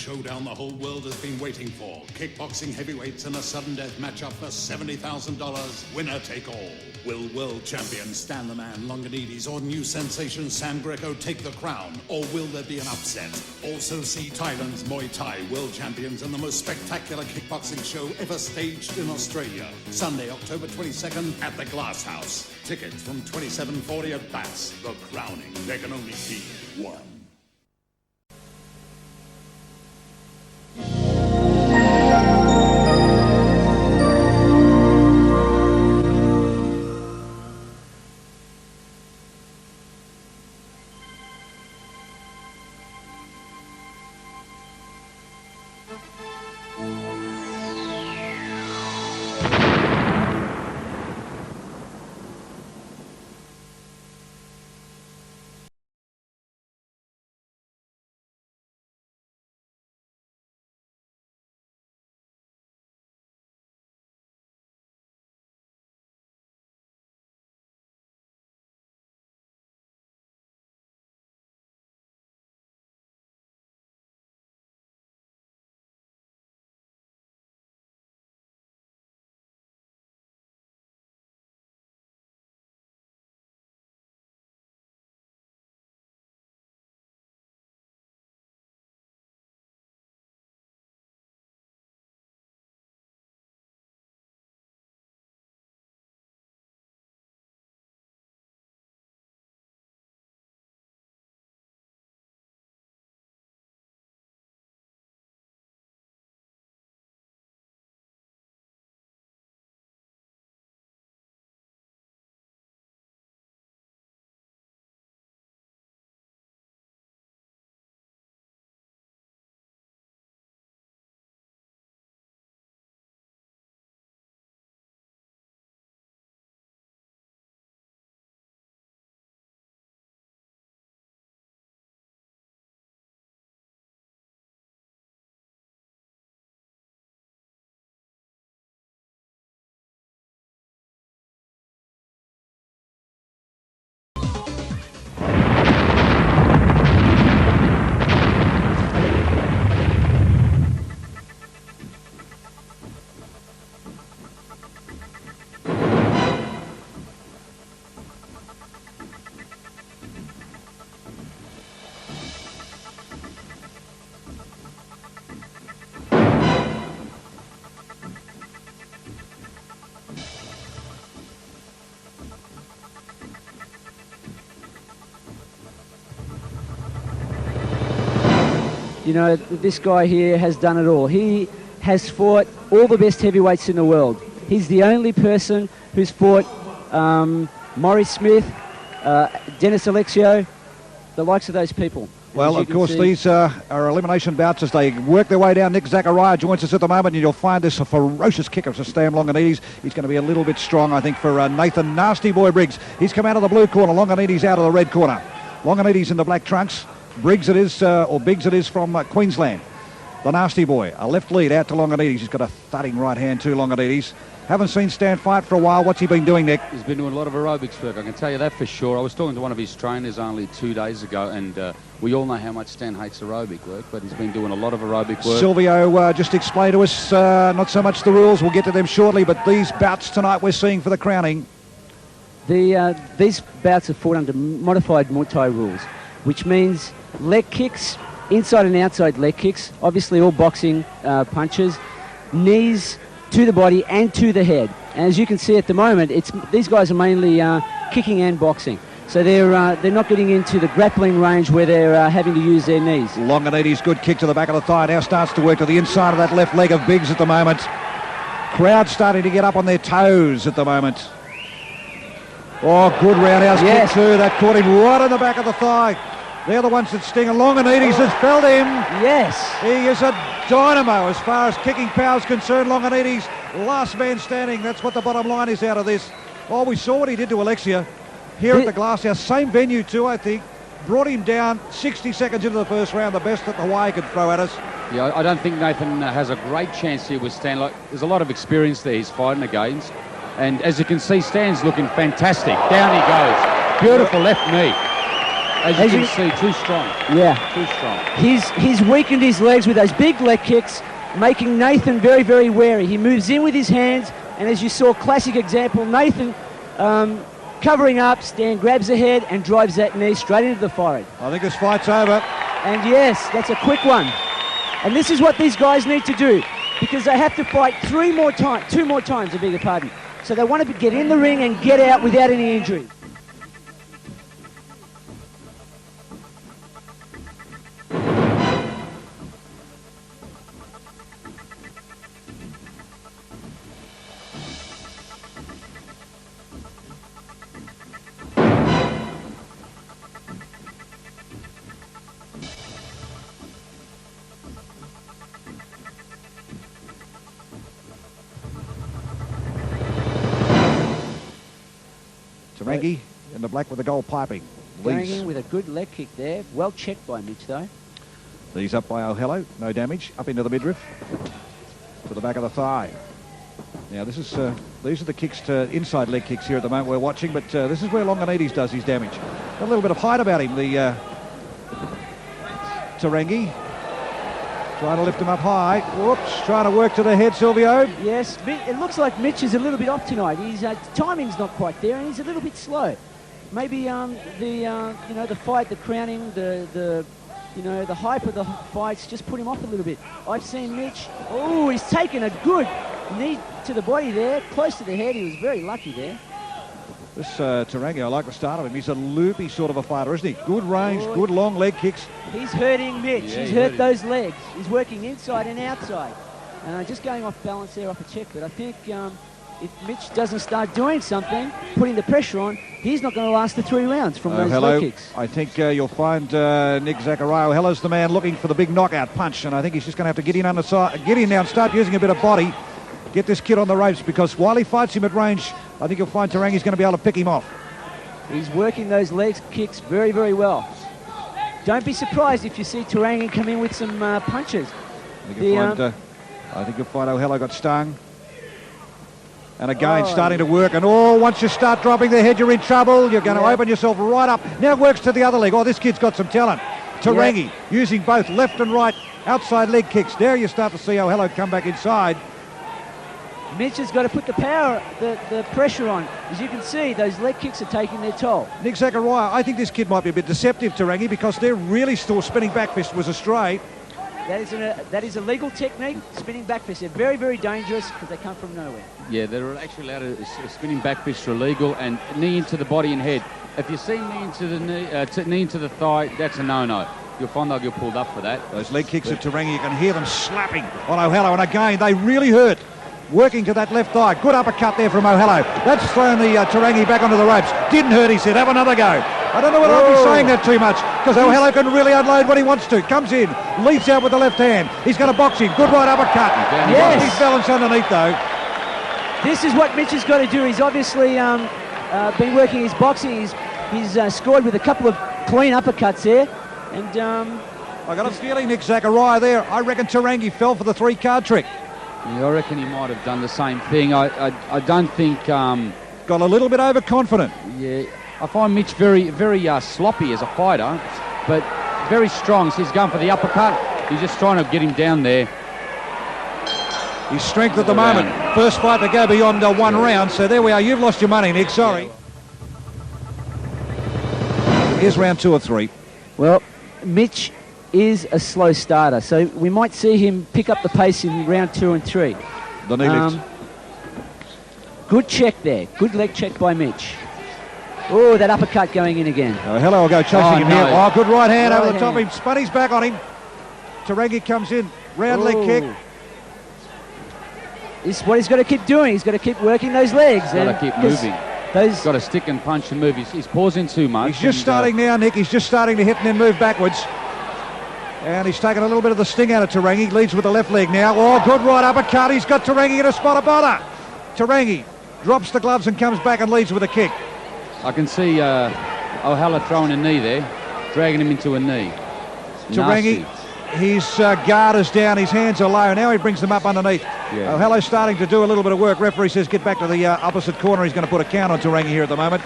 showdown the whole world has been waiting for. Kickboxing heavyweights in a sudden death matchup for $70,000. Winner take all. Will world champion Stan the Man Longinidis or new sensation Sam Greco take the crown? Or will there be an upset? Also see Thailand's Muay Thai world champions in the most spectacular kickboxing show ever staged in Australia. Sunday, October 22nd at the Glass House. Tickets from $27.40 at Bass. The crowning. There can only be one. You know, this guy here has done it all. He has fought all the best heavyweights in the world. He's the only person who's fought Maurice Smith, Dennis Alexio, the likes of those people. Well, of course, these are elimination bouts as they work their way down. Nick Zachariah joins us at the moment, and you'll find this a ferocious kicker for Stan Longinidis. He's going to be a little bit strong, I think, for Nathan Nasty Boy Briggs. He's come out of the blue corner. Longinidis out of the red corner. Longinidis in the black trunks. Briggs it is, or Biggs it is from Queensland. The Nasty Boy, a left lead out to Longinidis. He's got a thudding right hand too, Longinidis. Haven't seen Stan fight for a while. What's he been doing, Nick? He's been doing a lot of aerobics work, I can tell you that for sure. I was talking to one of his trainers only 2 days ago, and we all know how much Stan hates aerobic work, but he's been doing a lot of aerobic work. Silvio, just explain to us, not so much the rules, we'll get to them shortly, but these bouts tonight we're seeing for the crowning. These bouts are fought under modified Muay Thai rules, which means leg kicks, inside and outside leg kicks, obviously all boxing punches, knees to the body and to the head. And as you can see at the moment, these guys are mainly kicking and boxing. So they're not getting into the grappling range where they're having to use their knees. Longinidis, good kick to the back of the thigh, now starts to work to the inside of that left leg of Biggs at the moment. Crowd starting to get up on their toes at the moment. Oh, good roundhouse kick too. That caught him right on the back of the thigh. They're the ones that sting, and Longinidis has felled him. Yes. He is a dynamo as far as kicking power is concerned. Longinidis, last man standing. That's what the bottom line is out of this. Oh, we saw what he did to Alexia here at the Glass House. Same venue too, I think. Brought him down 60 seconds into the first round, the best that Hawaii could throw at us. Yeah, I don't think Nathan has a great chance here with Stan. There's a lot of experience there he's fighting against. And as you can see, Stan's looking fantastic. Down he goes. Beautiful left knee. As you can see, too strong. Yeah. Too strong. He's weakened his legs with those big leg kicks, making Nathan very, very wary. He moves in with his hands, and as you saw, classic example, Nathan covering up, Stan grabs the head and drives that knee straight into the forehead. I think this fight's over. And yes, that's a quick one. And this is what these guys need to do, because they have to fight two more times, I beg your pardon. So they want to get in the ring and get out without any injury. Rangi in the black with the gold piping. Going in with a good leg kick there. Well checked by Mitch, though. These up by O'Hello. No damage. Up into the midriff. To the back of the thigh. Now, this is these are the kicks to inside leg kicks here at the moment we're watching, but this is where Longinidis does his damage. Got a little bit of height about him, the Rangi. Trying to lift him up high. Whoops, trying to work to the head, Silvio. Yes, it looks like Mitch is a little bit off tonight. His timing's not quite there, and he's a little bit slow. Maybe the fight, the crowning, the hype of the fights just put him off a little bit. I've seen Mitch. Oh, he's taken a good knee to the body there, close to the head. He was very lucky there. This Rangi, I like the start of him. He's a loopy sort of a fighter, isn't he? Good range, good long leg kicks. He's hurting Mitch. Yeah, he's hurt those legs. He's working inside and outside. Just going off balance there off a check. But I think if Mitch doesn't start doing something, putting the pressure on, he's not going to last the 3 rounds from those leg kicks. I think you'll find Nick Zachariah. O'Hello's the man looking for the big knockout punch, and I think he's just going to have to get in now and start using a bit of body. Get this kid on the ropes, because while he fights him at range, I think you'll find Rangi's going to be able to pick him off. He's working those leg kicks very, very well. Don't be surprised if you see Rangi come in with some punches. I think you'll find O'Hello got stung. And again, starting to work. And once you start dropping the head, you're in trouble. You're going to open yourself right up. Now it works to the other leg. Oh, this kid's got some talent. Rangi using both left and right outside leg kicks. Now you start to see O'Hello come back inside. Mitch has got to put the power, the pressure on. As you can see, those leg kicks are taking their toll. Nick Zachariah, I think this kid might be a bit deceptive to Rangi, because they're really still spinning back fist was astray. That is a legal technique, spinning back fist. They're very, very dangerous because they come from nowhere. Yeah, they're actually allowed to spinning back fists are illegal, and knee into the body and head. If you see knee into the knee into the thigh, that's a no-no. You'll find they'll get pulled up for that. Those leg kicks at Rangi, you can hear them slapping on O'Hello, and again, they really hurt. Working to that left thigh. Good uppercut there from O'Hello. That's thrown the Rangi back onto the ropes. Didn't hurt, he said. Have another go. I don't know whether I'll be saying that too much, because O'Hello can really unload when he wants to. Comes in, leaps out with the left hand. He's going to box him. Good right uppercut. Yes. His balance underneath, though. This is what Mitch has got to do. He's obviously been working his boxing. He's scored with a couple of clean uppercuts there. And I got a feeling Nick Zachariah there. I reckon Rangi fell for the 3-card trick. Yeah, I reckon he might have done the same thing. I don't think... got a little bit overconfident. Yeah, I find Mitch very, very sloppy as a fighter, but very strong. So he's going for the uppercut. He's just trying to get him down there. His strength at the moment. First fight to go beyond 1 round. So there we are. You've lost your money, Nick. Sorry. Here's round 2 or 3. Well, Mitch is a slow starter, so we might see him pick up the pace in round 2 and 3. The knee lift. Good check there. Good leg check by Mitch. Oh, that uppercut going in again. Hello, will go chasing him here. Oh, good right hand over the top of him. Spun his back on him. Rangi comes in. Round leg kick. This is what he's got to keep doing. He's got to keep working those legs. He's got to keep moving. He's got to stick and punch and move. He's pausing too much. He's just starting now, Nick. He's just starting to hit and then move backwards. And he's taken a little bit of the sting out of Rangi. Leads with the left leg now. Oh, good right uppercut. He's got Rangi in a spot of bother. Rangi drops the gloves and comes back and leads with a kick. I can see O'Hello throwing a knee there, dragging him into a knee. Rangi, his guard is down, his hands are low. Now he brings them up underneath. Yeah. O'Hello's starting to do a little bit of work. Referee says get back to the opposite corner. He's going to put a count on Rangi here at the moment.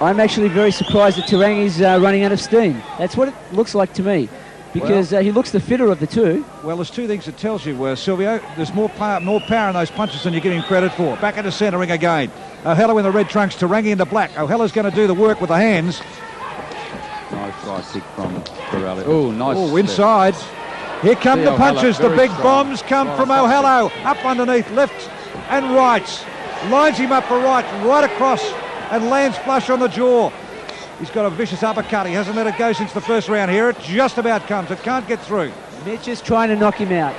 I'm actually very surprised that Tarangi's running out of steam. That's what it looks like to me, because he looks the fitter of the two. Well, there's two things it tells you, Silvio. There's more power in those punches than you give him credit for. Back into centre ring again. O'Hella in the red trunks, Tarangi in the black. O'Hella's going to do the work with the hands. Nice right kick from Corelli. Oh, nice. Oh, inside. Here come the punches. The big bombs come from O'Hella. Up underneath, left and right. Lines him up for right across, and lands flush on the jaw. He's got a vicious uppercut. He hasn't let it go since the first round here. It just about comes. It can't get through. Mitch is trying to knock him out.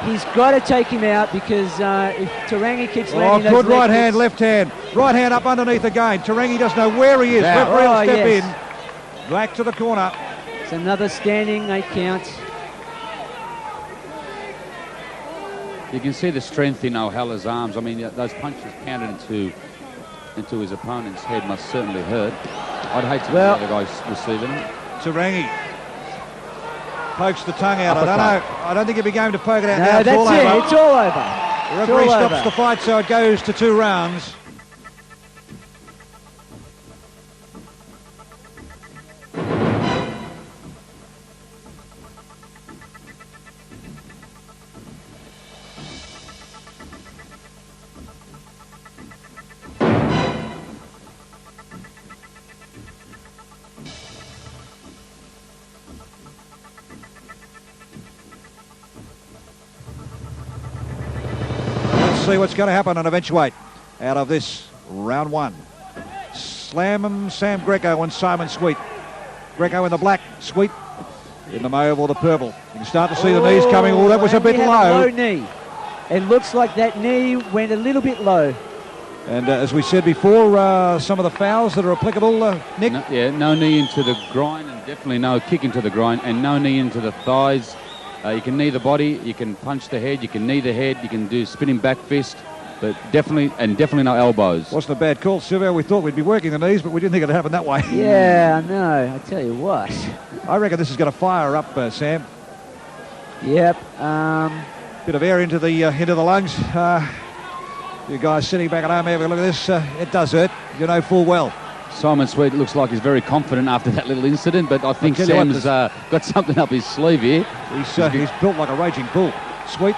He's got to take him out, because if Tarangi keeps landing those good right hand, left hand. Right hand up underneath again. Tarangi doesn't know where he is. Referee will step in. Back to the corner. It's another standing 8 count. You can see the strength in O'Hella's arms. I mean, those punches pounded into his opponent's head must certainly hurt. I'd hate to be the other guy receiving it. Tarangi pokes the tongue out. Uppercut. I don't know. I don't think he'd be going to poke it out. No, Now that's it. It's all over. The referee stops the fight, so it goes to 2 rounds. See what's going to happen and eventuate out of this round 1. Slam Sam Greco and Simon Sweete. Greco in the black, Sweete in the mauve or the purple. You can start to see the knees coming. Oh, that was a bit low. A low knee. It looks like that knee went a little bit low. And as we said before, some of the fouls that are applicable, Nick? No knee into the groin, and definitely no kick into the groin, and no knee into the thighs. You can knee the body, you can punch the head, you can knee the head, you can do spinning back fist, but definitely no elbows. Wasn't a bad call, Silvio. We thought we'd be working the knees, but we didn't think it'd happen that way. Yeah, I know. I tell you what. I reckon this is going to fire up, Sam. Yep. Bit of air into the lungs. You guys sitting back at home having a look at this. It does hurt. You know full well. Simon Sweete looks like he's very confident after that little incident, but I think Sam's got something up his sleeve here. He's built like a raging bull. Sweete.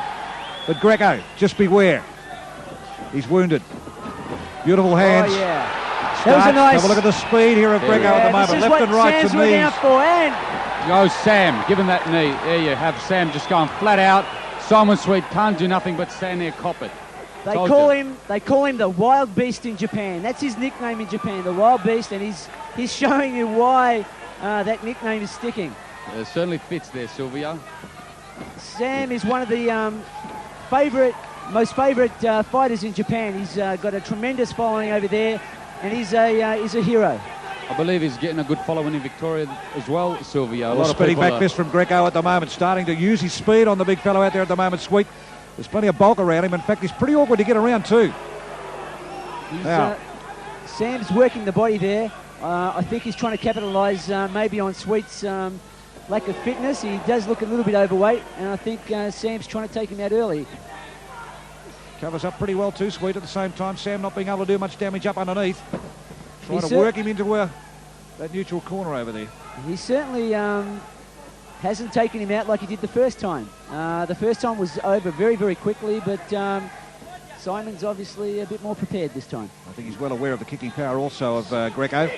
But Greco, just beware. He's wounded. Beautiful hands. Oh, yeah. That was a nice... Have a look at the speed here of Greco at the moment. Left and right Sam's to knees. out for, and... Go Sam, give him that knee. There you have Sam just going flat out. Simon Sweete can't do nothing but stand there, cop it. They call him the Wild Beast in Japan. That's his nickname in Japan, the Wild Beast, and he's showing you why that nickname is sticking. It certainly fits there, Silvio. Sam is one of the most favourite fighters in Japan. He's got a tremendous following over there, and he's a hero. I believe he's getting a good following in Victoria as well, Silvio. A lot of spinning people back fist from Greco at the moment, starting to use his speed on the big fellow out there at the moment, Sweete. There's plenty of bulk around him. In fact, he's pretty awkward to get around too. Sam's working the body there. I think he's trying to capitalise maybe on Sweete's lack of fitness. He does look a little bit overweight, and I think Sam's trying to take him out early. Covers up pretty well too, Sweete, at the same time. Sam not being able to do much damage up underneath. Trying to work him into that neutral corner over there. He certainly hasn't taken him out like he did the first time. The first time was over very, very quickly, but Simon's obviously a bit more prepared this time. I think he's well aware of the kicking power also of Greco.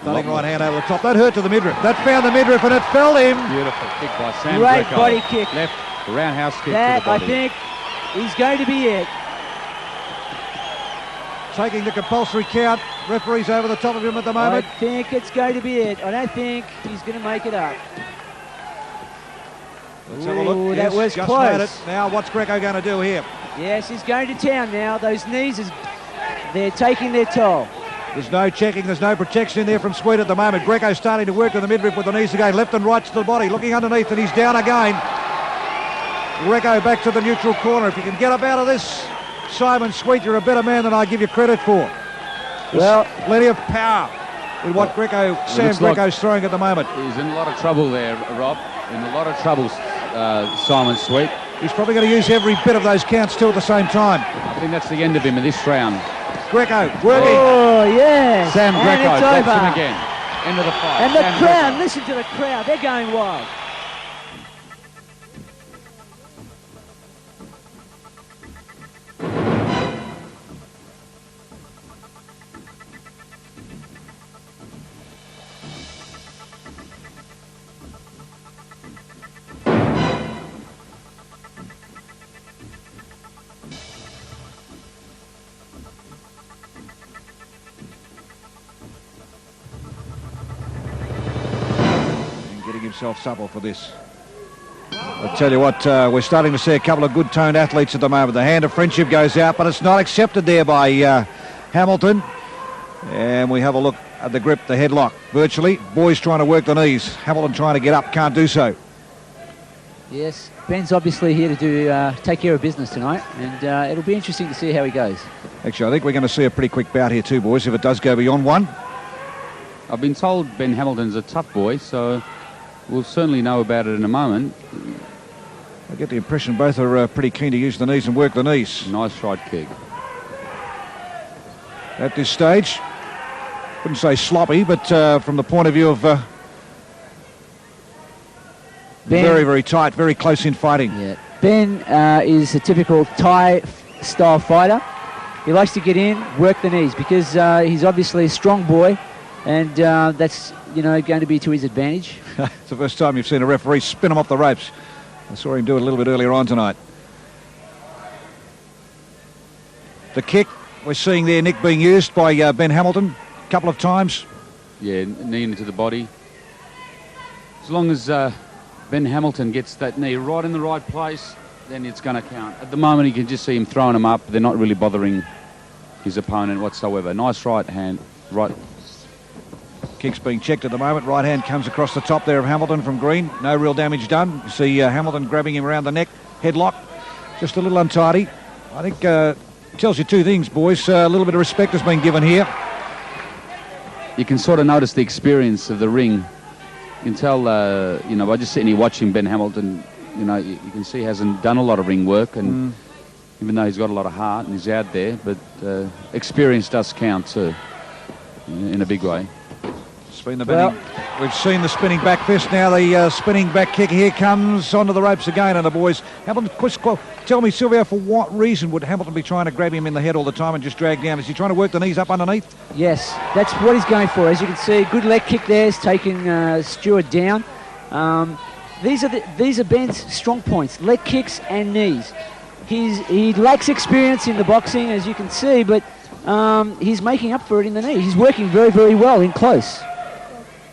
Starting right hand over the top. That hurt to the midriff. That found the midriff and it fell him. Beautiful kick by Sam Great Greco. Body kick. Left roundhouse kick that, to the body. I think, is going to be it. Taking the compulsory count. Referee's over the top of him at the moment. I think it's going to be it. I don't think he's going to make it up. Let's have a look. That was just close. made it. Now what's Greco going to do here? Yes, he's going to town now. Those knees, they're taking their toll. There's no checking, there's no protection in there from Sweete at the moment. Greco's starting to work to the midriff with the knees again. Left and right to the body, looking underneath, and he's down again. Greco back to the neutral corner. If you can get up out of this, Simon Sweete, you're a better man than I give you credit for. There's plenty of power in what Sam Greco's throwing at the moment. He's in a lot of trouble there, Rob. In a lot of trouble, Simon Sweete. He's probably going to use every bit of those counts too at the same time. I think that's the end of him in this round. Greco working. Oh, yes. Sam And Greco it's drops over. him again. End of the fight. And the Sam crowd, Greco. listen to the crowd. They're going wild. Himself supple for this. I'll tell you what, we're starting to see a couple of good-toned athletes at the moment. The hand of friendship goes out, but it's not accepted there by Hamilton. And we have a look at the grip, the headlock, virtually. Boys trying to work the knees. Hamilton trying to get up, can't do so. Yes, Ben's obviously here to do take care of business tonight, and it'll be interesting to see how he goes. Actually, I think we're going to see a pretty quick bout here too, boys, if it does go beyond one. I've been told Ben Hamilton's a tough boy, so we'll certainly know about it in a moment. I get the impression both are pretty keen to use the knees and work the knees. Nice right kick. At this stage, wouldn't say sloppy, but from the point of view of Ben, very, very tight, very close in fighting. Yeah. Ben is a typical Thai-style fighter. He likes to get in, work the knees, because he's obviously a strong boy, and that's going to be to his advantage. It's the first time you've seen a referee spin him off the ropes. I saw him do it a little bit earlier on tonight. The kick we're seeing there, Nick, being used by Ben Hamilton a couple of times. Yeah, knee into the body. As long as Ben Hamilton gets that knee right in the right place, then it's going to count. At the moment, you can just see him throwing them up. They're not really bothering his opponent whatsoever. Nice right hand, right. Kick's being checked at the moment. Right hand comes across the top there of Hamilton from green. No real damage done. You see Hamilton grabbing him around the neck. Headlock. Just a little untidy. I think tells you two things, boys. A little bit of respect has been given here. You can sort of notice the experience of the ring. You can tell, by just sitting here watching Ben Hamilton, you can see he hasn't done a lot of ring work, and even though he's got a lot of heart and he's out there, but experience does count too, in a big way. We've seen the spinning back fist. Now the spinning back kick here comes onto the ropes again, and the boys. Hamilton, tell me, Sylvia, for what reason would Hamilton be trying to grab him in the head all the time and just drag down? Is he trying to work the knees up underneath? Yes, that's what he's going for. As you can see, good leg kick there is taking Stuart down. These are Ben's strong points: leg kicks and knees. He lacks experience in the boxing, as you can see, but he's making up for it in the knee. He's working very, very well in close.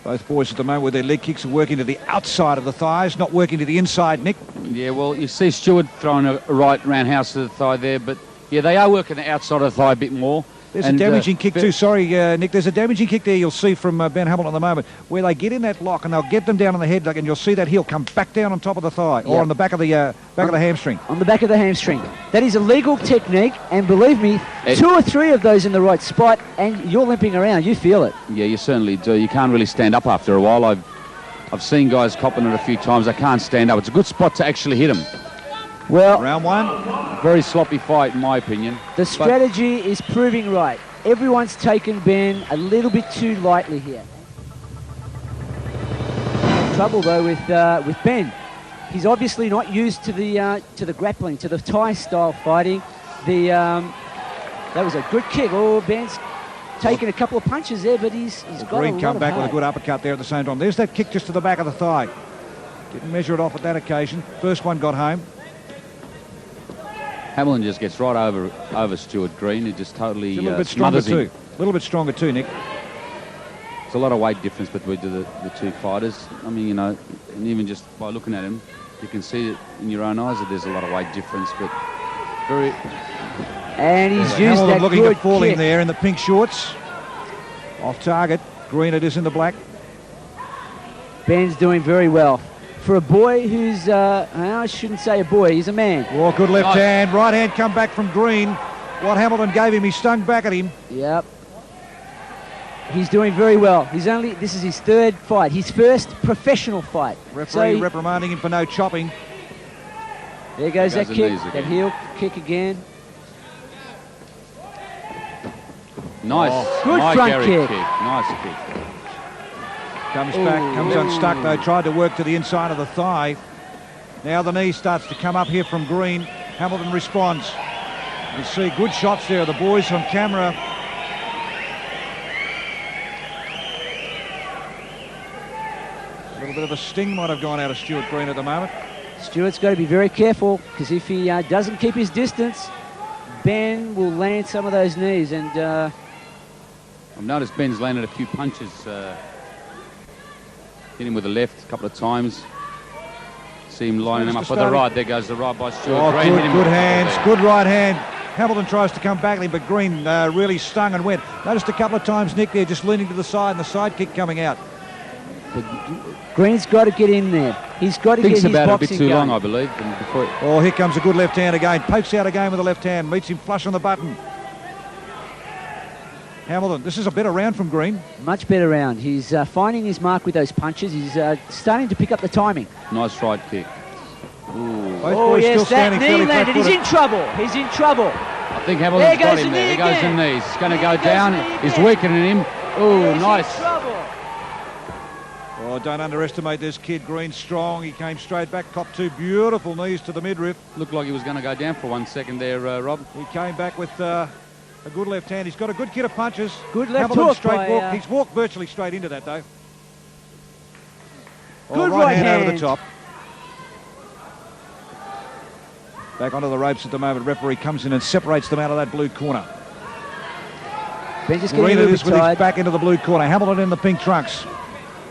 Both boys at the moment with their leg kicks are working to the outside of the thighs, not working to the inside, Nick. Yeah, well, you see Stuart throwing a right roundhouse to the thigh there, but yeah, they are working the outside of the thigh a bit more. There's a damaging kick too. Sorry, Nick. There's a damaging kick there you'll see from Ben Hamilton at the moment, where they get in that lock and they'll get them down on the head, and you'll see that heel come back down on top of the thigh, or on the back of the hamstring. On the back of the hamstring. That is a legal technique, and believe me, 2 or 3 of those in the right spot, and you're limping around. You feel it. Yeah, you certainly do. You can't really stand up after a while. I've seen guys copping it a few times. They can't stand up. It's a good spot to actually hit them. Well, round one. Very sloppy fight, in my opinion. The strategy is proving right. Everyone's taken Ben a little bit too lightly here. Trouble though with Ben. He's obviously not used to the grappling, to the Thai style fighting. That was a good kick. Oh, Ben's taken a couple of punches there, but he's got a lot Green come of back height. with a good uppercut there at the same time. There's that kick just to the back of the thigh. Didn't measure it off at that occasion. First one got home. Hamilton just gets right over Stuart Green. He just totally a little bit stronger smothers him. too. A little bit stronger too, Nick. There's a lot of weight difference between the two fighters. I mean, and even just by looking at him, you can see it in your own eyes that there's a lot of weight difference. But very. And he's used Hamilton that looking good to fall kick. in there in the pink shorts. Off target. Green it is in the black. Ben's doing very well. For a boy who's, I shouldn't say a boy, he's a man. Oh, good left hand. Right hand come back from Green. What Hamilton gave him, he stung back at him. Yep. He's doing very well. This is his 3rd fight, his first professional fight. Referee reprimanding him for no chopping. There goes that the kick, knees that again. heel kick again. Nice. Good My front Gary kick. Nice kick. Comes back, comes unstuck though, tried to work to the inside of the thigh. Now the knee starts to come up here from Green. Hamilton responds. You see good shots there, the boys on camera. A little bit of a sting might have gone out of Stuart Green at the moment. Stuart's got to be very careful, because if he doesn't keep his distance, Ben will land some of those knees. And I've noticed Ben's landed a few punches. Hit him with the left a couple of times. See him lining him up for the right. There goes the right by Stuart. Oh, Green hit him good with the hands, there. good right hand. Hamilton tries to come back at him, but Green really stung and went. Noticed a couple of times Nick there just leaning to the side and the side kick coming out. Green's got to get in there. He's got to get his Thinks about it a bit boxing too going. long, I believe. And before Oh, here comes a good left hand again. Pokes out again with the left hand. Meets him flush on the button. Hamilton, this is a better round from Green. Much better round. He's finding his mark with those punches. He's starting to pick up the timing. nice right kick. Ooh. Both boys still that standing knee fairly landed. He's flat-footed. in trouble. He's in trouble. I think Hamilton's There goes got the him there. knee There goes the again. knees. He's going to go There goes down. the knee He's again. weakening him. Oh, He's nice. in trouble. Oh, don't underestimate this kid. Green strong. He came straight back, copped two beautiful knees to the midriff. Looked like he was going to go down for 1 second there, Rob. He came back with a good left hand. He's got a good kit of punches. Good left Hamilton hook straight by, walk. He's walked virtually straight into that though. Good right right hand over hand. the top. Back onto the ropes at the moment. Referee comes in and separates them out of that blue corner. Ben just getting Green a it little is bit with his tired. back into the blue corner. Hamilton in the pink trunks.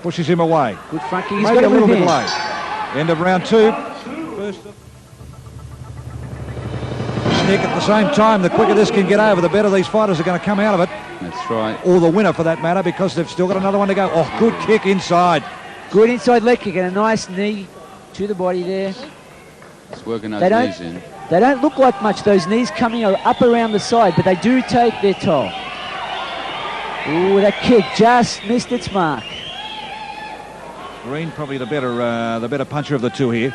Pushes him away. Good front kick. He's Maybe got a to little move bit in. late. End of round two. First Nick, at the same time, the quicker this can get over, the better these fighters are going to come out of it. That's right. Or the winner for that matter, because they've still got another one to go. Oh, good kick inside. Good inside leg kick and a nice knee to the body there. He's working those They don't- knees in. They don't look like much, those knees coming up around the side, but they do take their toll. Ooh, that kick just missed its mark. Green probably the better puncher of the two here.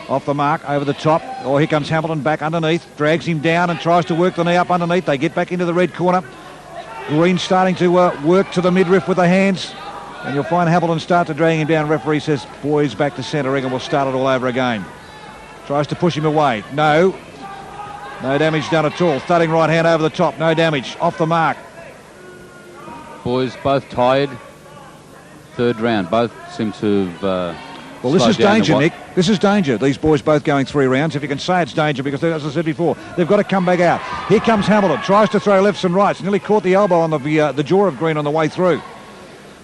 Off the mark, over the top. Oh, here comes Hamilton back underneath. Drags him down and tries to work the knee up underneath. They get back into the red corner. Green starting to work to the midriff with the hands. And you'll find Hamilton start to drag him down. Referee says, boys, back to centre ring and we'll start it all over again. Tries to push him away. No. No damage done at all. Thudding right hand over the top. No damage. Off the mark. Boys both tired. Third round. Both seem to have Well, this slowed is down danger, the Nick. This is danger. These boys both going 3 rounds. If you can say it's danger, because as I said before, they've got to come back out. Here comes Hamilton. Tries to throw lefts and rights. Nearly caught the elbow on the jaw of Green on the way through.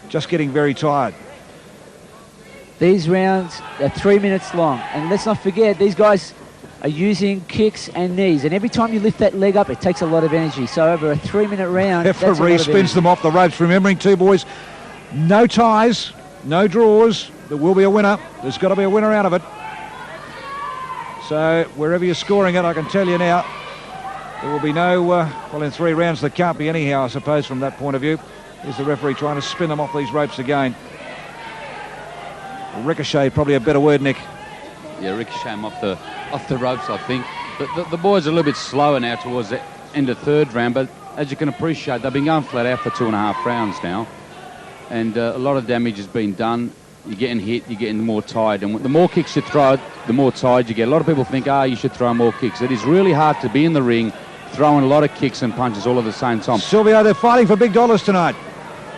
Just getting very tired. These rounds are 3 minutes long. And let's not forget, these guys are using kicks and knees. And every time you lift that leg up, it takes a lot of energy. So over a 3-minute round, that's a lot Referee of spins energy. them off the ropes. Remembering, two boys, no ties, no draws. There will be a winner. There's got to be a winner out of it. So wherever you're scoring it, I can tell you now, there will be no, well, in 3 rounds there can't be anyhow, I suppose, from that point of view. Here's the referee trying to spin them off these ropes again. Ricochet, probably a better word, Nick. Yeah, ricochet him off the ropes, I think. The boys are a little bit slower now towards the end of third round, but as you can appreciate, they've been going flat out for 2.5 rounds now. And a lot of damage has been done. You're getting hit, you're getting more tired. And the more kicks you throw, the more tired you get. A lot of people think, you should throw more kicks. It is really hard to be in the ring throwing a lot of kicks and punches all at the same time. Silvio, they're fighting for big dollars tonight.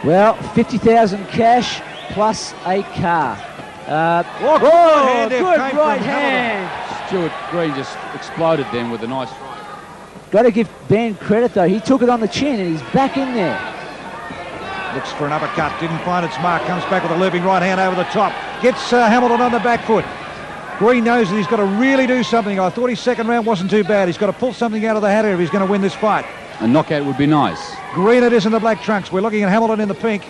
Well, 50,000 cash plus a car. Good Good right hand there right came from hand. Stuart Green just exploded then with a nice right. Got to give Ben credit, though. He took it on the chin, and he's back in there. Looks for an uppercut, didn't find its mark, comes back with a looping right hand over the top. Gets Hamilton on the back foot. Green knows that he's got to really do something. I thought his second round wasn't too bad. He's got to pull something out of the hat here if he's going to win this fight. A knockout would be nice. Green it is in the black trunks. We're looking at Hamilton in the pink.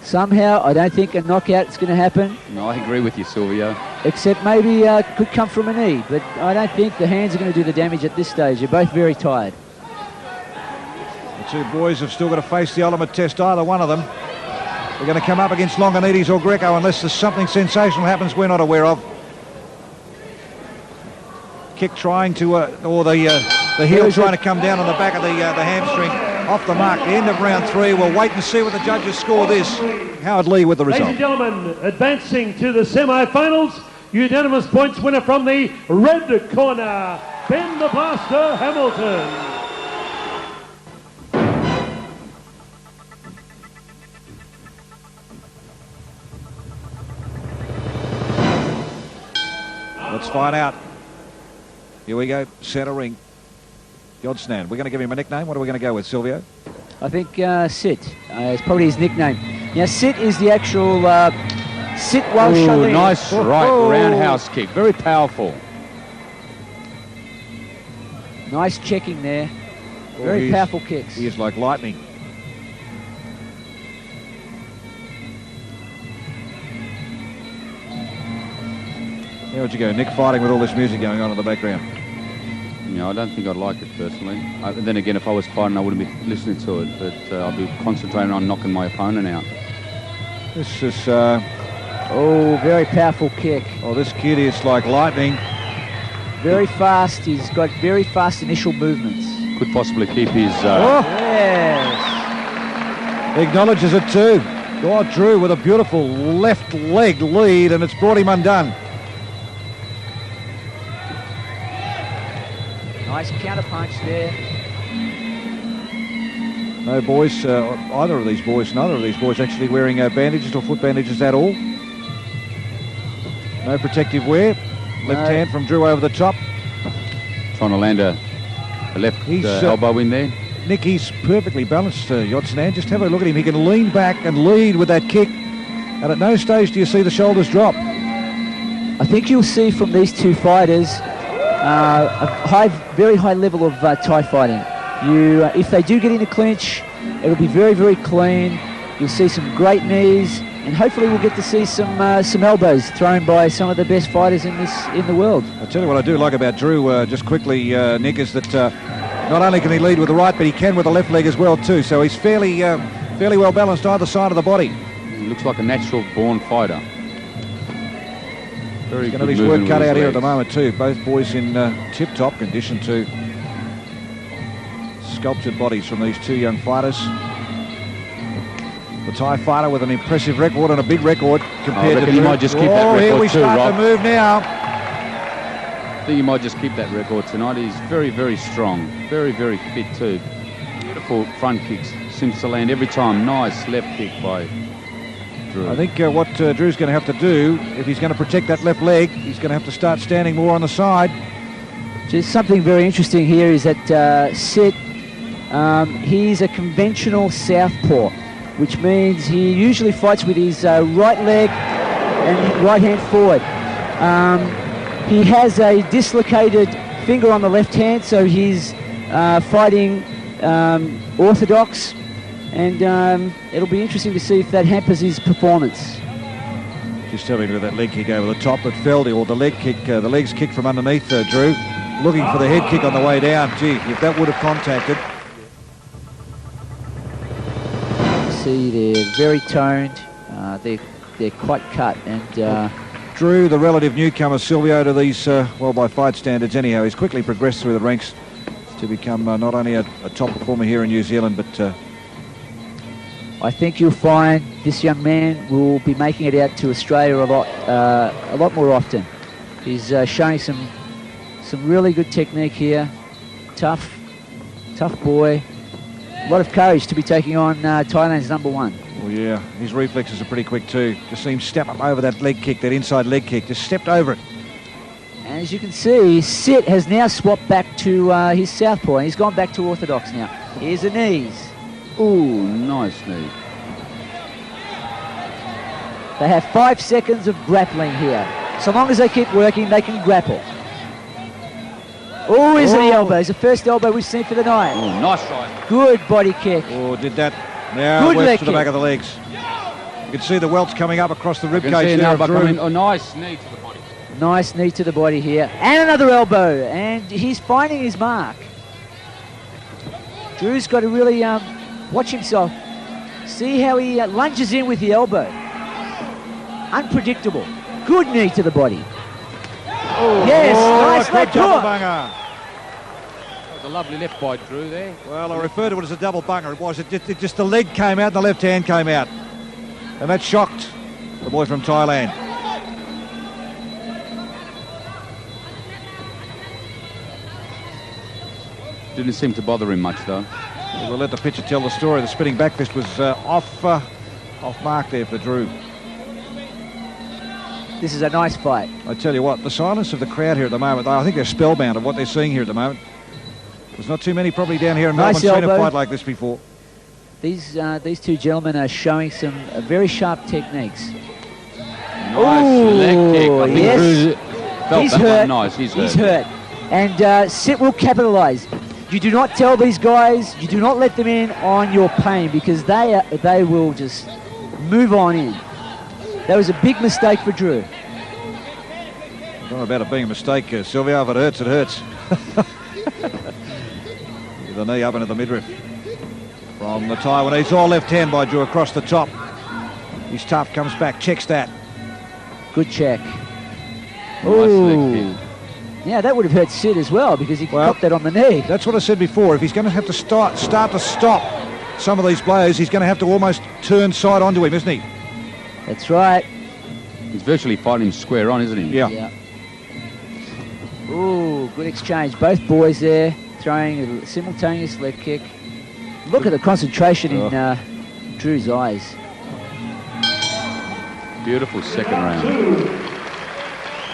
Somehow, I don't think a knockout is going to happen, No, I agree with you, Silvio. except maybe could come from a knee. But I don't think the hands are going to do the damage at this stage. They're both very tired. The two boys have still got to face the ultimate test, either one of them. They're going to come up against Longinidis or Greco unless there's something sensational happens we're not aware of. Kick trying to, or the heel trying to come down on the back of the hamstring. off the mark. The end of round 3. We'll wait and see what the judges score this. Howard Lee with the result. Ladies and gentlemen, advancing to the semi-finals, unanimous points winner from the red corner, Ben the Blaster Hamilton. Let's find out. Here we go, centre ring. Yodsanan. We're going to give him a nickname. What are we going to go with, Silvio? I think Sit is probably his nickname. Now, Sit is the actual sit while shoving. Nice roundhouse kick. Very powerful. Nice checking there. Very powerful kicks. He is like lightning. How would you go, Nick, fighting with all this music going on in the background? I don't think I'd like it personally. Then again, if I was fighting, I wouldn't be listening to it, but I'd be concentrating on knocking my opponent out. This is... very powerful kick. Oh, this kid is like lightning. Very fast. He's got very fast initial movements. Could possibly keep his... Yes. He acknowledges it too. God, Drew with a beautiful left leg lead, and it's brought him undone. Nice counter punch there. No boys, either of these boys, neither of these boys actually wearing bandages or foot bandages at all. No protective wear. Left hand from Drew over the top. Trying to land a left elbow in there. Nick, he's perfectly balanced, Yodsanan. Just have a look at him. He can lean back and lead with that kick. And at no stage do you see the shoulders drop. I think you'll see from these two fighters a very high level of Thai fighting. If they do get in a clinch, it'll be very, very clean. You'll see some great knees, and hopefully we'll get to see some elbows thrown by some of the best fighters in the world. I'll tell you what I do like about Drew, just quickly, Nick, is that not only can he lead with the right, but he can with the left leg as well too. So he's fairly well balanced either side of the body. He looks like a natural-born fighter. Very good. He's got his work cut out here at the moment too. Both boys in tip-top condition too. Sculptured bodies from these two young fighters. The Thai fighter with an impressive record and a big record compared to Drew. He might just keep that record here we too, start Rob. to move now. I think he might just keep that record tonight. He's very, very strong. Very, very fit too. Beautiful front kicks. Seems to land every time. Nice left kick by Drew. I think what Drew's going to have to do, if he's going to protect that left leg, he's going to have to start standing more on the side. Just something very interesting here is that Sit, he's a conventional southpaw, which means he usually fights with his right leg and right hand forward. He has a dislocated finger on the left hand, so he's fighting orthodox, and it'll be interesting to see if that hampers his performance. Just having a look at that leg kick over the top that fell, or the leg kick, the legs kicked from underneath Drew. Looking for the head kick on the way down. Gee, if that would have contacted. See, they're very toned. They're quite cut, and Drew, the relative newcomer, Silvio, to these, by fight standards anyhow, he's quickly progressed through the ranks to become not only a top performer here in New Zealand, but I think you'll find this young man will be making it out to Australia a lot more often. He's showing some really good technique here. Tough boy. A lot of courage to be taking on Thailand's number one. Well, yeah, his reflexes are pretty quick too. Just see him step up over that leg kick, that inside leg kick. Just stepped over it. And as you can see, Sit has now swapped back to his southpaw. And he's gone back to orthodox now. Here's the knees. Ooh, nice knee. They have 5 seconds of grappling here. So long as they keep working, they can grapple. Oh, here's the elbow. It's the first elbow we've seen for the night. Oh, nice right. Good body kick. Oh, did that. Now Good west to the kick. back of the legs. You can see the welts coming up across the ribcage there of Drew. Oh, nice knee to the body. Nice knee to the body here. And another elbow. And he's finding his mark. Drew's got to really watch himself. See how he lunges in with the elbow. Unpredictable. Good knee to the body. Yes, nice leg hook. That was a lovely left by Drew there. Well, I refer to it as a double bunger. It was. It just the leg came out and the left hand came out. And that shocked the boy from Thailand. Didn't seem to bother him much, though. We'll let the pitcher tell the story. The spinning back fist was off mark there for Drew. This is a nice fight. I tell you what, the silence of the crowd here at the moment, I think they're spellbound of what they're seeing here at the moment. There's not too many probably down here in Melbourne seen a fight like this before. These two gentlemen are showing some very sharp techniques. Nice leg kick. I think yes. Drew felt He's that hurt. one nice. He's hurt. And Sit will capitalise. You do not tell these guys, you do not let them in on your pain, because they will just move on in. That was a big mistake for Drew. I don't know about it being a mistake, Sylvia. If it hurts, it hurts. With the knee up into the midriff. From the Taiwanese, all left hand by Drew across the top. He's tough, comes back, checks that. Good check. Nice leg kick. Yeah, that would have hurt Sid as well, because he copped that on the knee. That's what I said before. If he's going to have to start to stop some of these blows, he's going to have to almost turn side onto him, isn't he? That's right. He's virtually fighting him square on, isn't he? Yeah. Ooh, good exchange. Both boys there throwing a simultaneous leg kick. Look at the concentration in Drew's eyes. Beautiful second round.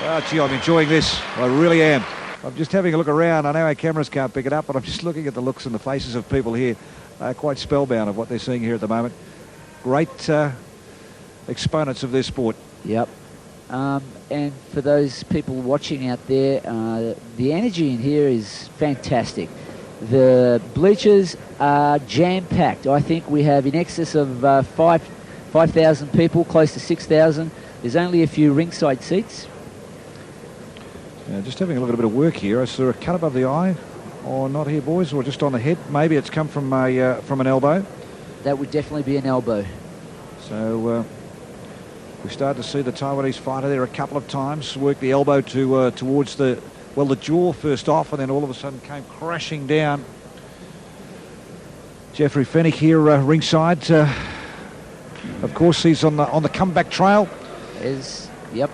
Oh, gee, I'm enjoying this. I really am. I'm just having a look around. I know our cameras can't pick it up, but I'm just looking at the looks and the faces of people here. They're quite spellbound of what they're seeing here at the moment. Great exponents of their sport. Yep. And for those people watching out there, the energy in here is fantastic. The bleachers are jam-packed. I think we have in excess of 5,000 people, close to 6,000. There's only a few ringside seats. Just having a look at a bit of work here. I saw a cut above the eye, or not here, boys, or just on the head. Maybe it's come from an elbow. That would definitely be an elbow. So we started to see the Taiwanese fighter there a couple of times work the elbow towards the jaw first off, and then all of a sudden came crashing down. Jeffrey Fennick here ringside. Of course, he's on the comeback trail. Yep.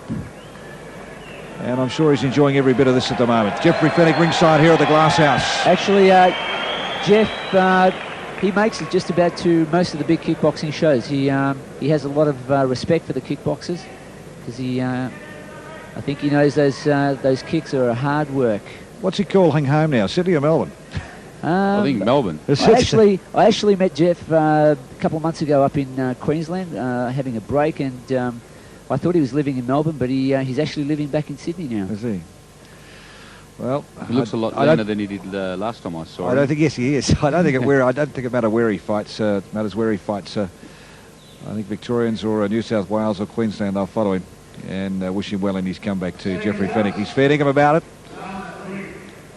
And I'm sure he's enjoying every bit of this at the moment. Jeffrey Fennick ringside here at the Glass House. Actually, Jeff, he makes it just about to most of the big kickboxing shows. He has a lot of respect for the kickboxers, because I think he knows those kicks are a hard work. What's he calling home now, Sydney or Melbourne? I think Melbourne. I actually met Jeff a couple of months ago up in Queensland, having a break, and I thought he was living in Melbourne, but he's actually living back in Sydney now. Is he? Well, he looks a lot leaner than he did last time I saw him. I don't think, yes, he is. I don't think it matters where he fights. I think Victorians or New South Wales or Queensland, they'll follow him and wish him well in his comeback too. Jeffrey Fennick. He's fair dinkum about it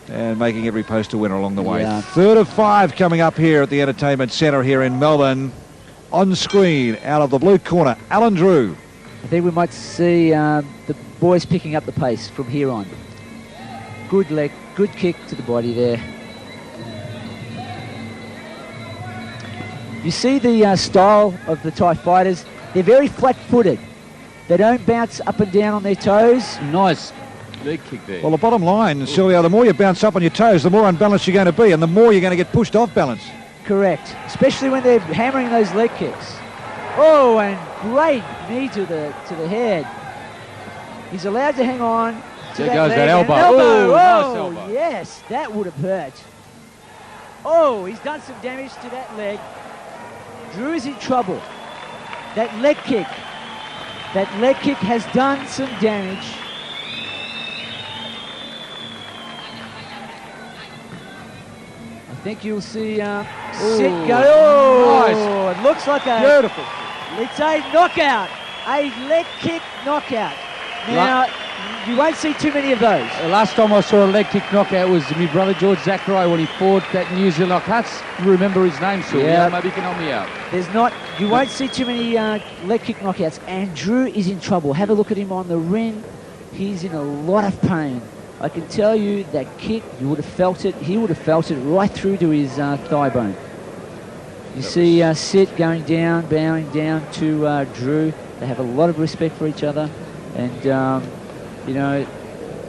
and making every post a winner along the way. Yeah. Third of 5 coming up here at the Entertainment Centre here in Melbourne. On screen, out of the blue corner, Alan Drew. I think we might see the boys picking up the pace from here on. Good leg, good kick to the body there. You see the style of the Thai fighters. They're very flat-footed. They don't bounce up and down on their toes. Nice leg kick there. Well, the bottom line, Silvio, the more you bounce up on your toes, the more unbalanced you're going to be, and the more you're going to get pushed off balance. Correct, especially when they're hammering those leg kicks. Oh, and great knee to the head. He's allowed to hang on to There that goes leg. that elbow. Oh, Nice elbow. yes, that would have hurt. Oh, he's done some damage to that leg. Drew is in trouble. That leg kick has done some damage. I think you'll see Sit go. Oh, nice. It looks like a Beautiful. It's a knockout, a leg kick knockout. Now, you won't see too many of those. The last time I saw a leg kick knockout was my brother George Zachary when he fought that New Zealand. I can't remember his name, Sylvia. Yeah. Maybe you can help me out. You won't see too many leg kick knockouts, and Drew is in trouble. Have a look at him on the ring. He's in a lot of pain. I can tell you that kick, you would have felt it. He would have felt it right through to his thigh bone. You see Sid going down, bowing down to Drew. They have a lot of respect for each other. And, you know,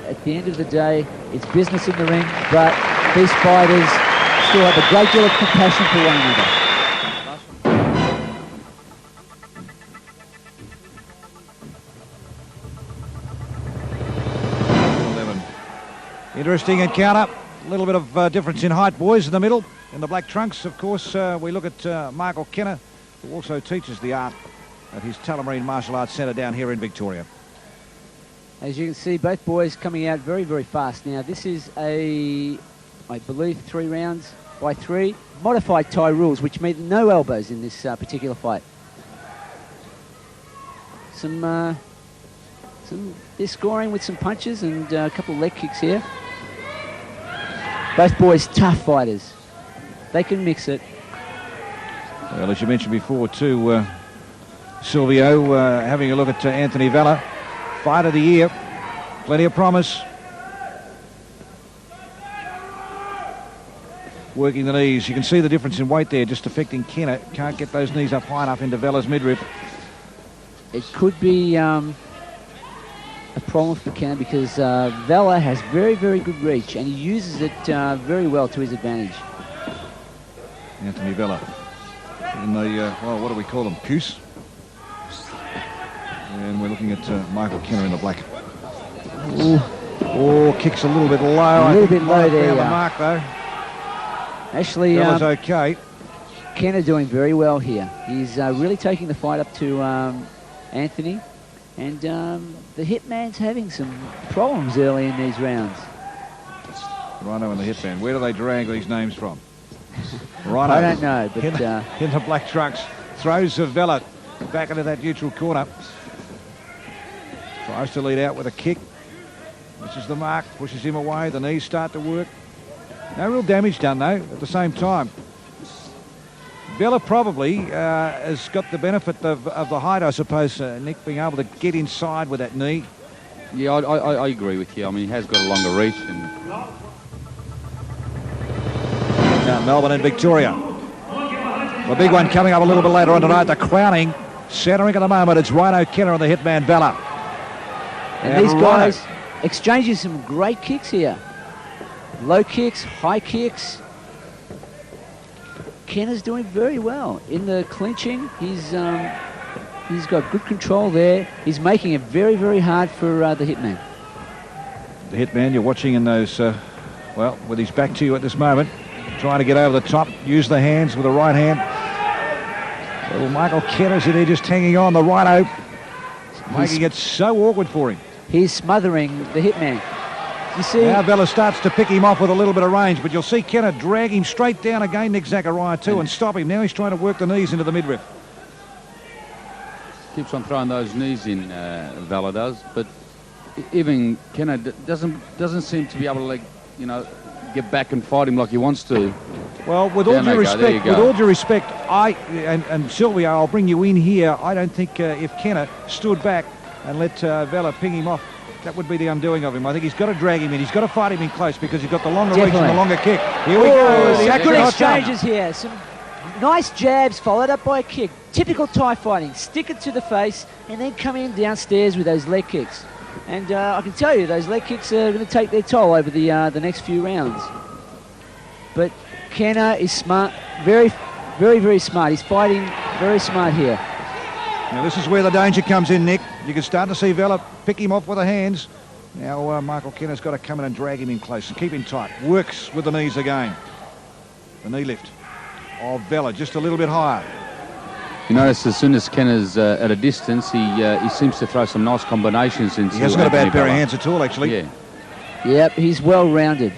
at the end of the day, it's business in the ring, but these fighters still have a great deal of compassion for one another. Interesting encounter. A little bit of difference in height, boys, in the middle. In the black trunks, of course, we look at Michael Kennna, who also teaches the art at his Tullamarine Martial Arts Centre down here in Victoria. As you can see, both boys coming out very, very fast. Now, this is a, I believe, 3 rounds by 3. Modified Thai rules, which mean no elbows in this particular fight. They're scoring with some punches and a couple of leg kicks here. Both boys tough fighters. They can mix it. Well, as you mentioned before, too, Silvio, having a look at Anthony Vella, fight of the year, plenty of promise. Working the knees. You can see the difference in weight there, just affecting Kennna. Can't get those knees up high enough into Vella's midriff. It could be a problem for Kennna because Vella has very, very good reach and he uses it very well to his advantage. Anthony Vella in the, well, what do we call them? Puce. And we're looking at Michael Kennna in the black. Ooh. Oh, kicks a little bit low. A little bit low there. The mark, though. Actually, Vella's okay. Kennna doing very well here. He's really taking the fight up to Anthony. And the Hitman's having some problems early in these rounds. Rhino and the Hitman. Where do they drag these names from? Rhino. I don't know, but... in the black trunks. Throws Vella back into that neutral corner. Tries to lead out with a kick. This is the mark. Pushes him away. The knees start to work. No real damage done, though, at the same time. Vella probably has got the benefit of the height, I suppose, Nick, being able to get inside with that knee. Yeah, I agree with you. I mean, he has got a longer reach. And now Melbourne and Victoria. The big one coming up a little bit later on tonight, the crowning, centering at the moment. It's Rhino Kennna and the Hitman Vella. And these guys exchanging some great kicks here. Low kicks, high kicks. Kenna's doing very well in the clinching. He's got good control there. He's making it very, very hard for the Hitman. The Hitman, you're watching in those, well, with his back to you at this moment, trying to get over the top, use the hands with the right hand. Little Michael Kenna's in there just hanging on, the Rhino, making it so awkward for him. He's smothering the Hitman. You see, now Vella starts to pick him off with a little bit of range, but you'll see Kennna drag him straight down again, Nick Zachariah too, and stop him. Now he's trying to work the knees into the midriff. keeps on throwing those knees in, Vella does, but even Kennna doesn't seem to be able to, like, you know, get back and fight him like he wants to. Well, with all due respect, and Sylvia, I'll bring you in here. I don't think if Kennna stood back and let Vella ping him off, that would be the undoing of him. I think he's got to drag him in. He's got to fight him in close because he's got the longer reach and the longer kick. Here we go. The Good exchanges here. Some nice jabs followed up by a kick. Typical Thai fighting. Stick it to the face and then come in downstairs with those leg kicks. And I can tell you, those leg kicks are going to take their toll over the next few rounds. But Kennna is smart, very, very, very smart. He's fighting very smart here. Now this is where the danger comes in, Nick. You can start to see Vella pick him off with the hands. Now Michael Kenna's got to come in and drag him in close and keep him tight. Works with the knees again. The knee lift of Vella just a little bit higher. You notice as soon as Kenna's at a distance, he seems to throw some nice combinations into. He hasn't got a bad pair of hands at all, actually. Yeah. Yep, he's well-rounded.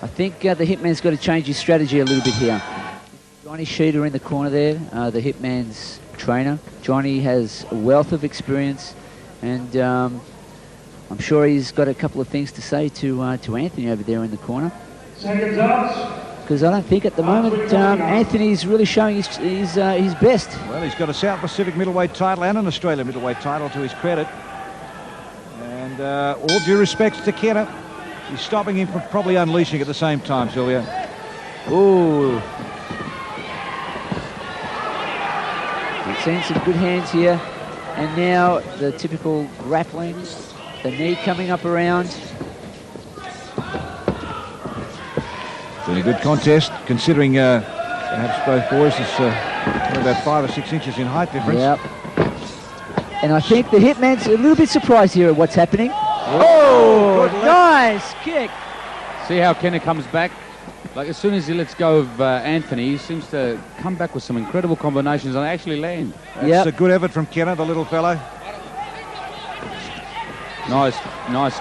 I think the Hitman's got to change his strategy a little bit here. Johnny Sheeter in the corner there, the Hitman's trainer. Johnny has a wealth of experience, and I'm sure he's got a couple of things to say to Anthony over there in the corner. Seconds out. Because I don't think at the moment Anthony's really showing his best. Well, he's got a South Pacific middleweight title and an Australian middleweight title to his credit. And And all due respects to Kennna, he's stopping him from probably unleashing at the same time, Sylvia. Ooh. We've seen some good hands here. And now the typical grappling, the knee coming up around. Been a good contest, considering perhaps both boys is about 5 or 6 inches in height difference. Yep. And I think the Hitman's a little bit surprised here at what's happening. Oh, nice kick. See how Kennna comes back? Like, as soon as he lets go of Anthony, he seems to come back with some incredible combinations and actually land. That's a good effort from Kennna, the little fellow. Nice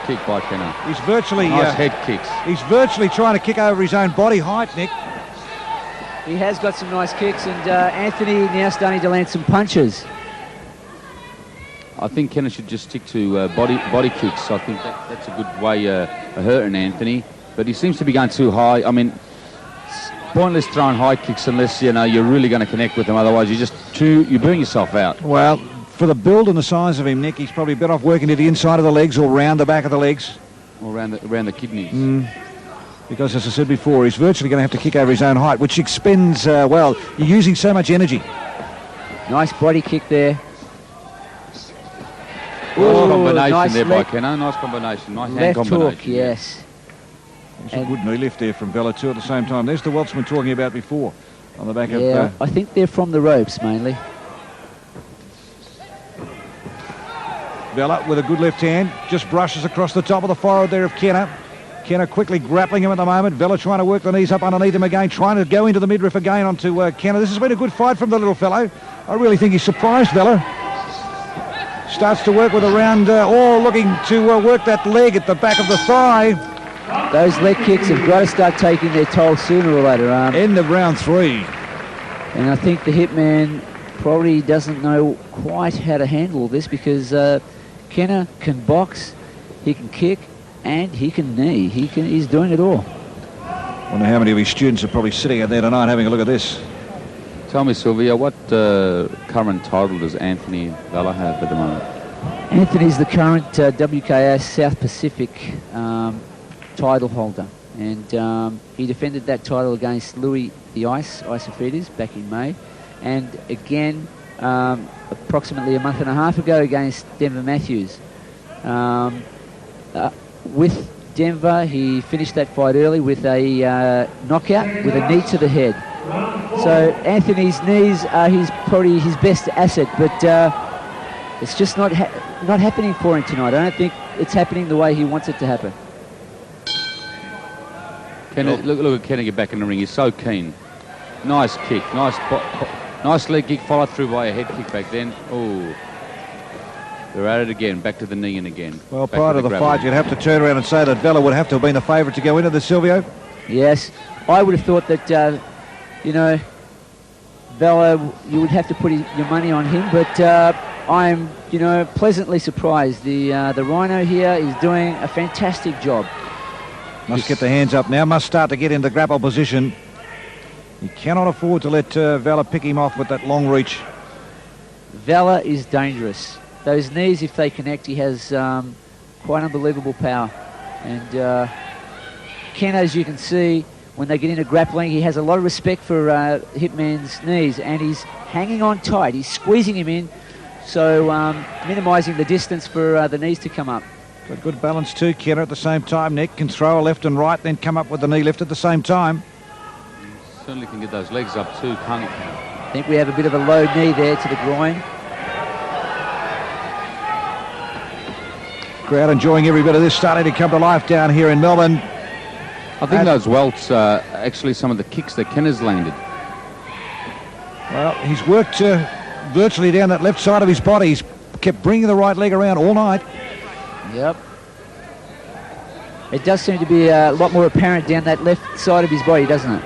kick by Kennna. He's virtually... Nice head kicks. He's virtually trying to kick over his own body height, Nick. He has got some nice kicks, and Anthony now starting to land some punches. I think Kennna should just stick to body kicks. I think that's a good way of hurting Anthony. But he seems to be going too high. I mean, it's pointless throwing high kicks unless, you know, you're really going to connect with him. Otherwise, you burn yourself out. Well, for the build and the size of him, Nick, he's probably better off working to the inside of the legs or round the back of the legs. Or around the kidneys. Because, as I said before, he's virtually going to have to kick over his own height, which expends, well, you're using so much energy. Nice body kick there. Nice combination nice there by Kennna. Nice combination. Nice hand combination. Left hook, yes. It's a good knee lift there from Vella too at the same time. There's the Welshman talking about before on the back of... I think they're from the ropes mainly. Vella with a good left hand, just brushes across the top of the forehead there of Kennna. Kennna quickly grappling him at the moment. Vella trying to work the knees up underneath him again, trying to go into the midriff again onto Kennna. This has been a good fight from the little fellow. I really think he's surprised Vella. Starts to work with a round, looking to work that leg at the back of the thigh. Those leg kicks have got to start taking their toll sooner or later. End of round 3. And I think the Hitman probably doesn't know quite how to handle this because Kennna can box, he can kick, and he can knee. He's doing it all. Wonder how many of his students are probably sitting out there tonight having a look at this. Tell me, Sylvia, what current title does Anthony Vella have at the moment? Anthony's the current WKS South Pacific title holder, and he defended that title against Louis the Isophides back in May, and again approximately a month and a half ago against Denver Matthews. With Denver, he finished that fight early with a knockout with a knee to the head. So Anthony's knees are probably his best asset, but it's just not happening for him tonight. I don't think it's happening the way he wants it to happen. Kennna, look at Kennna get back in the ring. He's so keen. Nice kick. Nice leg kick followed through by a head kick back then. Oh, they're at it again. Back to the knee and again. Well, prior to the fight, you'd have to turn around and say that Vella would have to have been the favourite to go into this, Silvio. Yes, I would have thought that, Vella, you would have to put your money on him, but I'm, pleasantly surprised. The Rhino here is doing a fantastic job. Must get the hands up now, must start to get into grapple position. He cannot afford to let Vella pick him off with that long reach. Vella is dangerous. Those knees, if they connect, he has quite unbelievable power. And Kennna, as you can see, when they get into grappling, he has a lot of respect for Hitman's knees, and he's hanging on tight. He's squeezing him in, so minimising the distance for the knees to come up. Got good balance too, Kennna, at the same time. Nick can throw a left and right, then come up with the knee lift at the same time. Certainly can get those legs up too, can't he? I think we have a bit of a low knee there to the groin. Crowd enjoying every bit of this, starting to come to life down here in Melbourne. I think those welts are actually some of the kicks that Kenna's landed. Well, he's worked virtually down that left side of his body. He's kept bringing the right leg around all night. Yep. It does seem to be a lot more apparent down that left side of his body, doesn't it?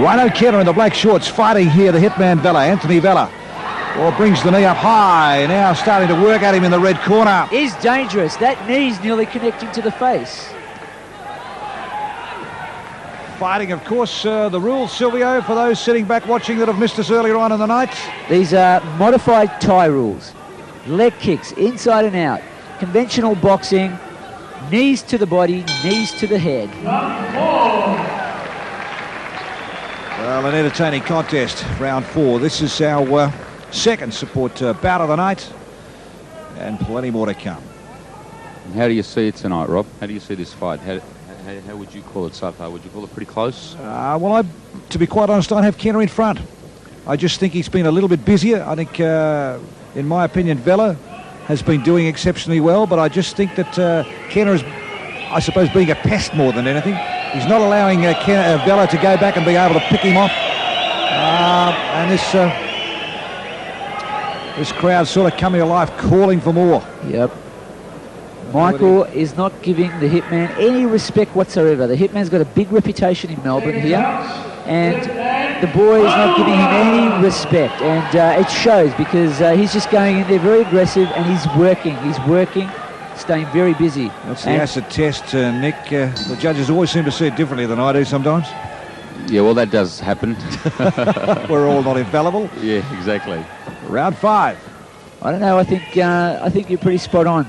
Rhino Kennna in the black shorts fighting here, the Hitman Vella, Anthony Vella. Well, brings the knee up high, now starting to work at him in the red corner. He's dangerous. That knee's nearly connecting to the face. Fighting, of course, the rules, Silvio, for those sitting back watching that have missed us earlier on in the night. These are modified Thai rules. Leg kicks, inside and out. conventional boxing, knees to the body, knees to the head. Well, an entertaining contest, round 4. This is our second support bout of the night, and plenty more to come. How do you see it tonight, Rob? How do you see this fight? How would you call it so far? Would you call it pretty close? Well, to be quite honest, I'd have Kennna in front. I just think he's been a little bit busier. I think, in my opinion, Vella has been doing exceptionally well, but I just think that Kennna is, I suppose, being a pest more than anything. He's not allowing Vella to go back and be able to pick him off. And this crowd's sort of coming to life, calling for more. Yep. Michael is not giving the Hitman any respect whatsoever. The Hitman's got a big reputation in Melbourne here, and the boy is not giving him any respect, and it shows because he's just going in there very aggressive, and he's working, staying very busy. That's the acid test, Nick. The judges always seem to see it differently than I do sometimes. Yeah, well, that does happen. We're all not infallible. Yeah, exactly. Round 5. I don't know. I think you're pretty spot on.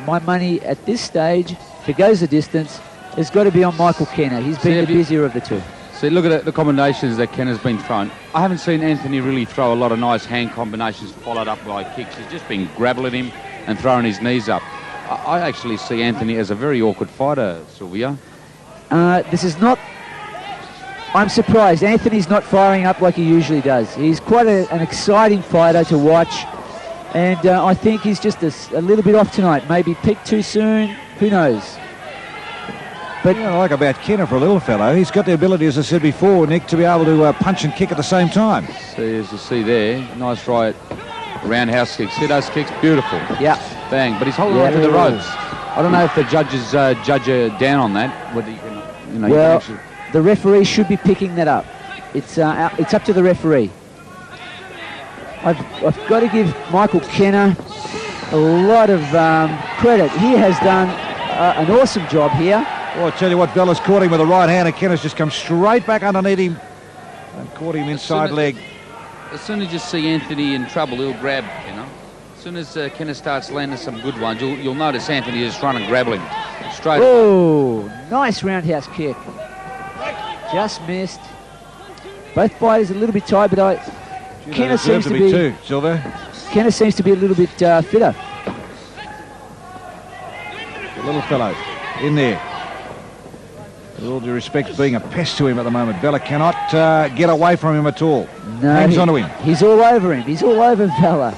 My money at this stage, if it goes the distance, has got to be on Michael Kennna. He's been the busier of the two. See, look at the combinations that Kenna's been thrown. I haven't seen Anthony really throw a lot of nice hand combinations followed up by kicks. He's just been grabbling him and throwing his knees up. I actually see Anthony as a very awkward fighter, Sylvia. This is not... I'm surprised. Anthony's not firing up like he usually does. He's quite an exciting fighter to watch. And I think he's just a little bit off tonight. Maybe peaked too soon. Who knows? But I like about Kennna for a little fellow. He's got the ability, as I said before, Nick, to be able to punch and kick at the same time. See, as you see there, nice right roundhouse kicks. See those kicks? Beautiful. Yeah. Bang. But he's holding on to the ropes. I don't know if the judges judge down on that. Whether you can, well, you can actually... the referee should be picking that up. It's up to the referee. I've got to give Michael Kennna a lot of credit. He has done an awesome job here. Well, I tell you what, Vella's caught him with the right hand, and Kenna's just come straight back underneath him and caught him inside leg. As soon as you see Anthony in trouble, he'll grab Kennna. As soon as Kennna starts landing some good ones, you'll notice Anthony is trying to grab him straight. Oh, nice roundhouse kick. Just missed. Both fighters a little bit tired, but Kennna seems to be too, Silver. Kennna seems to be a little bit fitter. The little fellow in there. With all due respect, being a pest to him at the moment. Vella cannot get away from him at all. No, hangs onto him. He's all over him. He's all over Vella.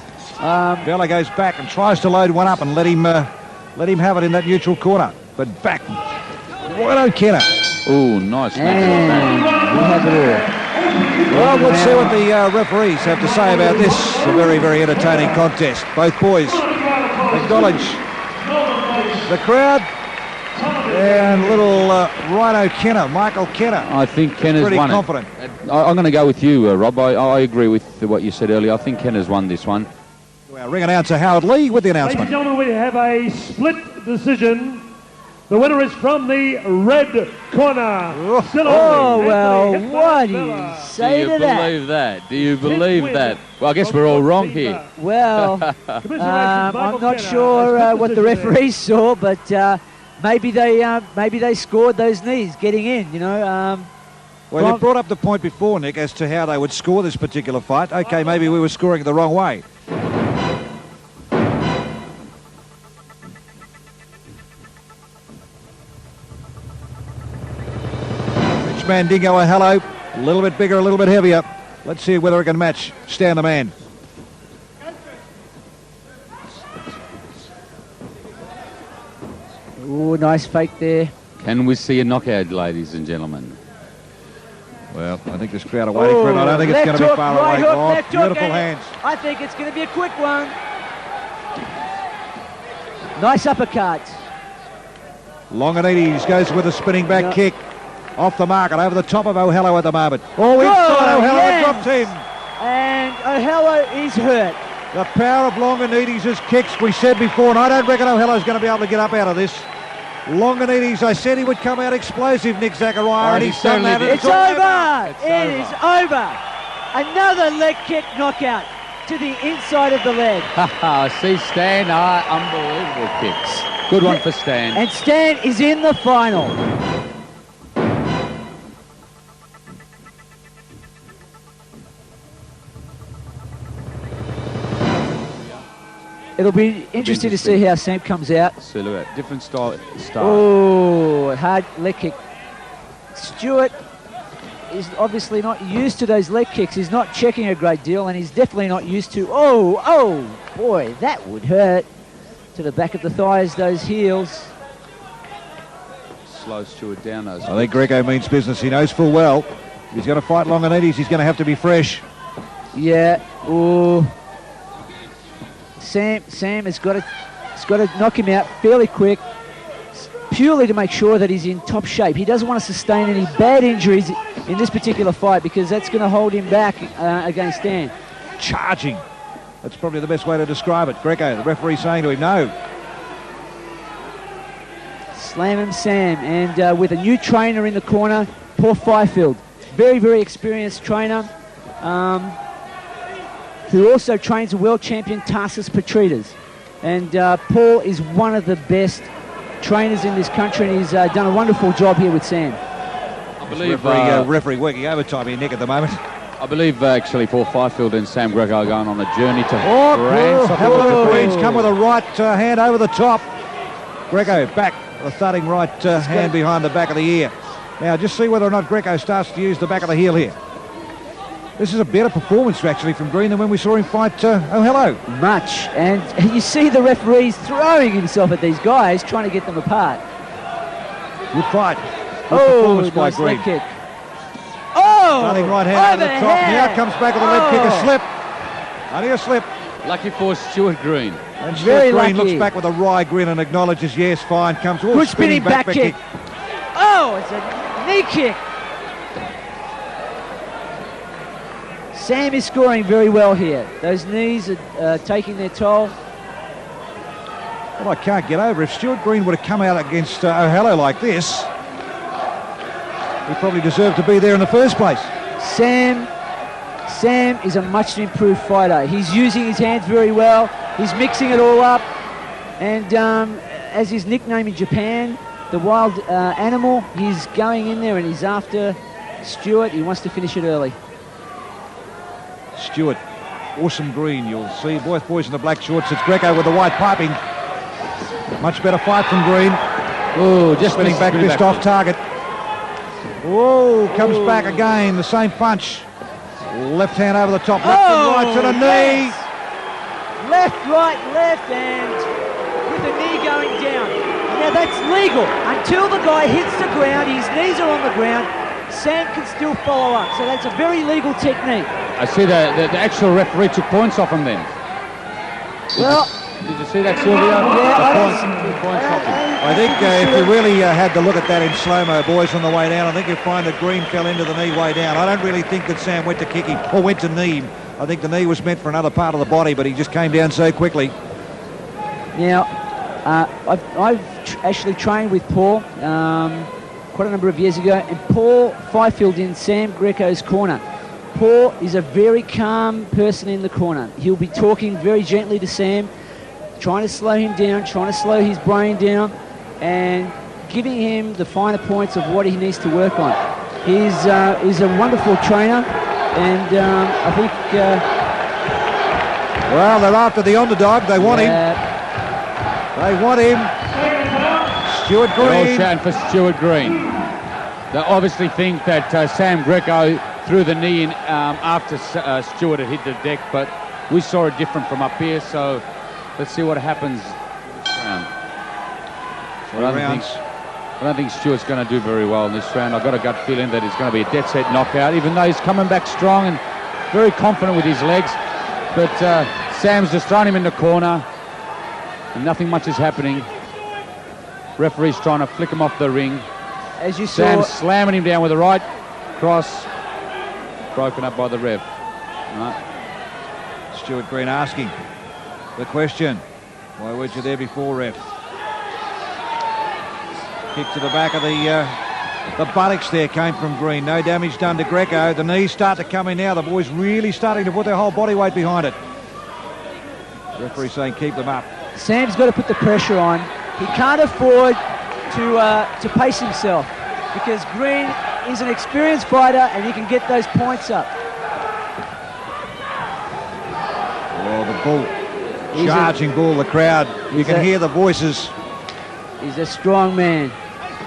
Vella goes back and tries to load one up and let him have it in that neutral corner. But back. Right on Kennna. Oh, nice. And we have it all. Well, we'll see what the referees have to say about this. A very, very entertaining contest. Both boys acknowledge the crowd. And little Rhino Kennna, Michael Kennna. I think Kenna's pretty won confident. I'm going to go with you, Rob. I agree with what you said earlier. I think Kenna's won this one. Our ring announcer Howard Lee with the Ladies announcement. and gentlemen, we have a split decision. The winner is from the red corner. Oh, well, what do you say to that? Do you believe that? Do you believe that? Well, I guess we're all wrong here. Well, I'm not sure what the referees saw, but maybe they scored those knees getting in, you know. Well, you brought up the point before, Nick, as to how they would score this particular fight. Okay, maybe we were scoring it the wrong way. Mandingo, a hello. A little bit bigger, a little bit heavier. Let's see whether it can match Stan the Man. Oh, nice fake there. Can we see a knockout, ladies and gentlemen? Well, I think this crowd are waiting for it. I don't think it's going to be far away. Oh, beautiful hands. I think it's going to be a quick one. Nice uppercut. Longinidis goes with a spinning back kick. Off the market, over the top of O'Hallow at the moment. Oh, inside O'Hallow, yes. Dropped him. And O'Hallow is hurt. The power of Longinidis' kicks, we said before, and I don't reckon O'Hallow's going to be able to get up out of this. Longinidis, I said he would come out explosive, Nick Zachariah, and he's done that. It's over. It is over. Another leg kick knockout. to the inside of the leg. See Stan, unbelievable kicks. Good one for Stan. And Stan is in the final. It'll be interesting to see how Sam comes out. So look at that, different style. Oh, hard leg kick. Stuart is obviously not used to those leg kicks. He's not checking a great deal, and he's definitely not used to... Oh, boy, that would hurt. To the back of the thighs, those heels. Slow Stuart down those. I think Greco means business. He knows full well. He's going to fight Longinidis. He's going to have to be fresh. Yeah. Oh. Sam has got to knock him out fairly quick, purely to make sure that he's in top shape. He doesn't want to sustain any bad injuries in this particular fight, because that's going to hold him back against Stan. Charging. That's probably the best way to describe it. Greco, the referee, saying to him, no. Slam him, Sam. And with a new trainer in the corner, Paul Fifield. Very, very experienced trainer. Who also trains a world champion, Tarsus Petrides. And Paul is one of the best trainers in this country, and he's done a wonderful job here with Sam. I believe referee working overtime here, Nick, at the moment. I believe actually Paul Fifield and Sam Greco are going on a journey to France. The Queens come with a right hand over the top. Greco back, the thudding right hand behind the back of the ear. Now just see whether or not Greco starts to use the back of the heel here. This is a better performance, actually, from Green than when we saw him fight Hello. Much. And you see the referees throwing himself at these guys, trying to get them apart. Good fight. Good performance by nice Green. leg kick. Oh! Running right hand over the top. Now comes back with a leg kick, a slip. Only a slip. Lucky for Stuart Green. And Stuart Green looks back with a wry grin and acknowledges, yes, fine, comes. Good spinning back kick. Oh, it's a knee kick. Sam is scoring very well here. Those knees are taking their toll. Well, I can't get over. If Stuart Green would have come out against O'Hallow like this, he probably deserved to be there in the first place. Sam is a much improved fighter. He's using his hands very well. He's mixing it all up. And as his nickname in Japan, the wild animal, he's going in there and he's after Stuart. He wants to finish it early. Stuart, awesome green. You'll see both boys in the black shorts. It's Greco with the white piping. Much better fight from Green. Oh, just spinning back fist off target. Whoa, comes back again. The same punch. Left hand over the top. Left and right to the knee. Left, right, left, and with the knee going down. Now that's legal. Until the guy hits the ground, his knees are on the ground, Sam can still follow up. So that's a very legal technique. I see the actual referee took points off him then. Did you see that, Sylvia? Yeah, points off him. I think if you really had to look at that in slow-mo, boys, on the way down, I think you'll find that Green fell into the knee way down. I don't really think that Sam went to kick him or went to knee him. I think the knee was meant for another part of the body, but he just came down so quickly. Now, I've actually trained with Paul quite a number of years ago, and Paul Fifield in Sam Greco's corner. Paul is a very calm person in the corner. He'll be talking very gently to Sam, trying to slow him down, trying to slow his brain down, and giving him the finer points of what he needs to work on. He's a wonderful trainer, and I think... well, they're after the underdog. They want him. They want him. Stuart Green. They're all shouting for Stuart Green. They obviously think that Sam Greco threw the knee in after Stuart had hit the deck, but we saw it different from up here, so let's see what happens this round. I don't think Stuart's going to do very well in this round. I've got a gut feeling that it's going to be a dead set knockout, even though he's coming back strong and very confident with his legs. But Sam's just thrown him in the corner and nothing much is happening. Referee's trying to flick him off the ring. As you saw, Sam's slamming him down with the right cross. Broken up by the ref. Right. Stuart Green asking the question, why weren't you there before, ref? Kick to the back of the buttocks there came from Green. No damage done to Greco. The knees start to come in now. The boys really starting to put their whole body weight behind it. Referee saying keep them up. Sam's got to put the pressure on. He can't afford to pace himself because Green is an experienced fighter and he can get those points up. Oh, the bull. Charging bull, the crowd. You can hear the voices. He's a strong man.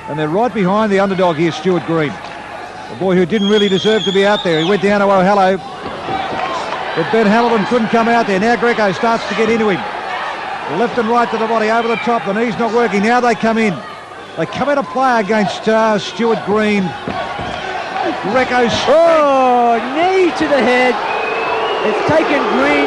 And they're right behind the underdog here, Stuart Green. The boy who didn't really deserve to be out there. He went down to O'Hallow. But Ben Hamilton couldn't come out there. Now Greco starts to get into him. Left and right to the body, over the top. The knee's not working. Now they come in. They come in to play against Stuart Green. Greco's... Oh, knee to the head. It's taken Green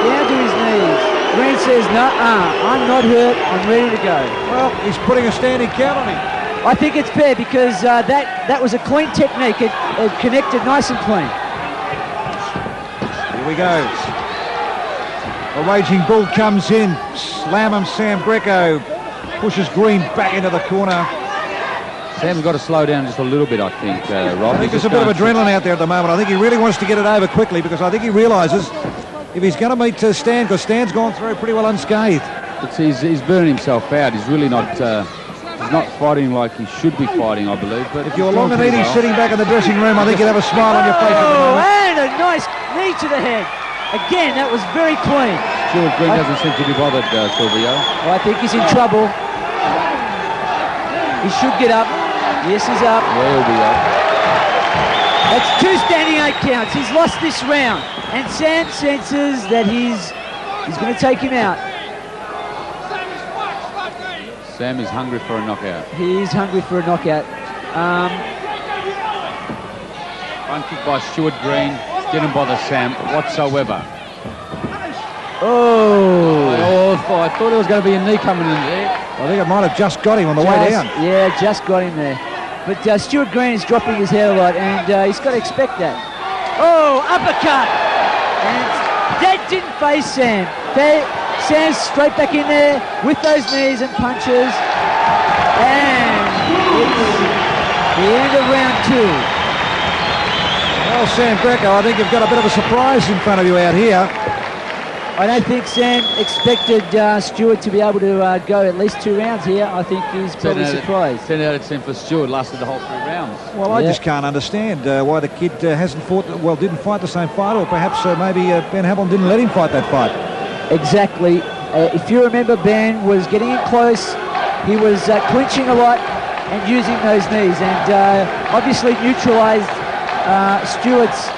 down to his knees. Green says, I'm not hurt. I'm ready to go. Well, he's putting a standing count on him. I think it's fair because that was a clean technique. It connected nice and clean. Here we go. The Raging Bull comes in. Slam him, Sam Greco. Pushes Green back into the corner. Sam's got to slow down just a little bit, I think, Rob. I think there's a bit of adrenaline out there at the moment. I think he really wants to get it over quickly because I think he realises if he's going to meet Stan, because Stan's gone through pretty well unscathed. He's burning himself out. He's really not... he's not fighting like he should be fighting, I believe. But if you're Longinidis sitting back in the dressing room, I think you'd have a smile on your face at the moment. And a nice knee to the head. Again, that was very clean. Stuart Green doesn't seem to be bothered, Silvio. I think he's in trouble. He should get up. Yes, he's up. Yeah, he'll be up. That's 2 standing 8 counts. He's lost this round. And Sam senses that he's going to take him out. Sam is hungry for a knockout. He is hungry for a knockout. One kick by Stuart Green. Didn't bother Sam whatsoever. Oh, I thought there was going to be a knee coming in there. I think it might have just got him on the way down. Yeah, just got him there. But Stuart Green is dropping his head a lot, and he's got to expect that. Oh, uppercut! And that didn't faze Sam. Sam's straight back in there with those knees and punches. And it's the end of round 2. Well, Sam Greco, I think you've got a bit of a surprise in front of you out here. I don't think Sam expected Stuart to be able to go at least 2 rounds here. I think he's probably surprised. 10 out of 10 for Stuart, lasted the whole 3 rounds. Well, I just can't understand why the kid didn't fight the same fight, or perhaps maybe Ben Hamilton didn't let him fight that fight. Exactly. If you remember, Ben was getting in close. He was clinching a lot and using those knees, and obviously neutralised Stuart's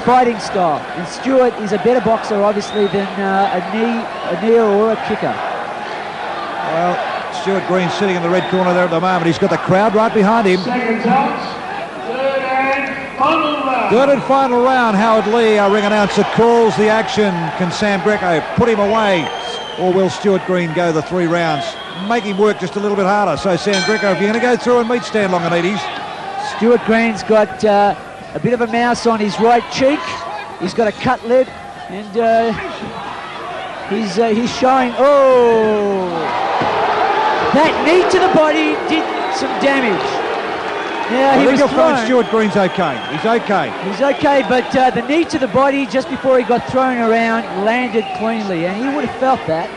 fighting style. And Stuart is a better boxer, obviously, than a knee or a kicker. Well, Stuart Green sitting in the red corner there at the moment. He's got the crowd right behind him. Third and final round. Howard Lee, our ring announcer, calls the action. Can Sam Greco put him away, or will Stuart Green go the 3 rounds? Make him work just a little bit harder. So Sam Greco, if you're going to go through and meet Stan Longinidis. Stuart Green's got a bit of a mouse on his right cheek. He's got a cut lip, and he's showing. Oh, that knee to the body did some damage. Yeah, I think you'll find Stuart Green's okay. He's okay. He's okay, but the knee to the body just before he got thrown around landed cleanly, and he would have felt that.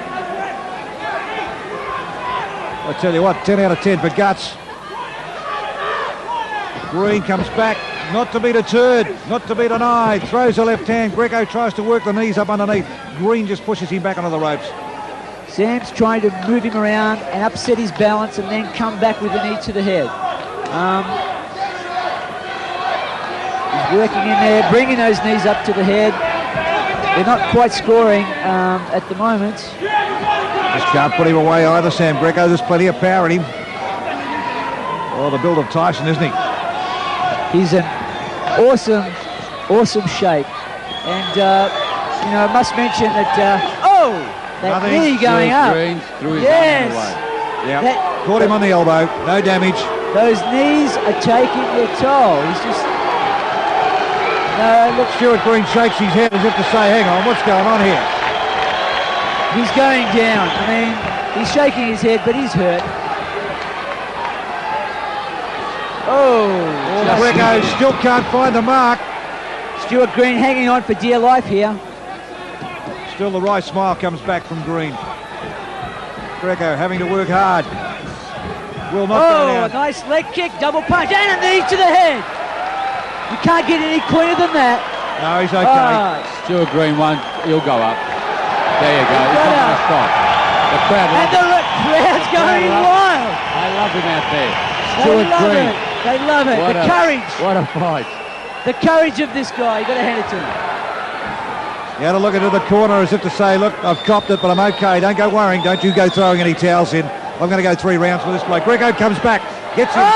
I tell you what, 10 out of 10 for guts. Green comes back, not to be deterred, not to be denied. Throws a left hand. Greco tries to work the knees up underneath. Green just pushes him back onto the ropes. Sam's trying to move him around and upset his balance and then come back with a knee to the head. He's working in there, bringing those knees up to the head. They're not quite scoring at the moment. Just can't put him away either, Sam Greco. There's plenty of power in him. Oh, the build of Tyson, isn't he? He's in awesome shape. And, I must mention that, that knee going up. Green threw his yes. arm away. Yeah, caught him on the elbow. No damage. Those knees are taking their toll. He's just... No, look. Stuart Green shakes his head as if to say, hang on, what's going on here? He's going down. I mean, he's shaking his head, but he's hurt. Greco still can't find the mark. Stuart Green hanging on for dear life here. Still the right smile comes back from Green. Greco having to work hard. Will not go down. Nice leg kick, double punch, and a knee to the head. You can't get any cleaner than that. No, he's okay. Stuart Green won't. He'll go up. There you go. He's not going to stop. The crowd. And the crowd's going wild. They love him out there. They Stuart love Green. it. They love it. The courage. What a fight. The courage of this guy. You got to hand it to him. You had to look into the corner as if to say, look, I've copped it, but I'm okay. Don't go worrying. Don't you go throwing any towels in. I'm going to go 3 rounds for this bloke. Greco comes back. Gets him.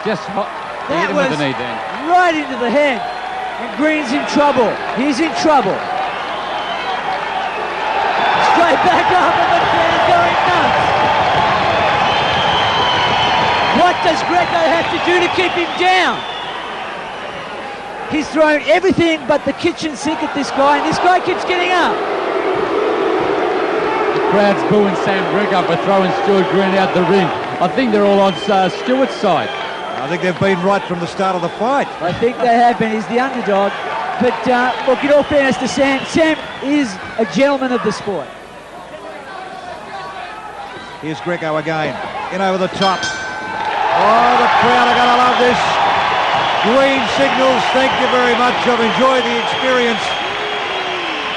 Just that hit him was with the knee then. right into the head. And Green's in trouble. He's in trouble. Straight back up and the crowd going nuts. What does Greco have to do to keep him down? He's thrown everything but the kitchen sink at this guy, and this guy keeps getting up. The crowd's booing Sam Greco for throwing Stuart Green out the ring. I think they're all on Stuart's side. I think they've been right from the start of the fight. I think they have been. He's the underdog. But look, in all fairness to Sam, Sam is a gentleman of the sport. Here's Greco again. In over the top. Oh, the crowd are going to love this. Green signals, thank you very much. I've enjoyed the experience.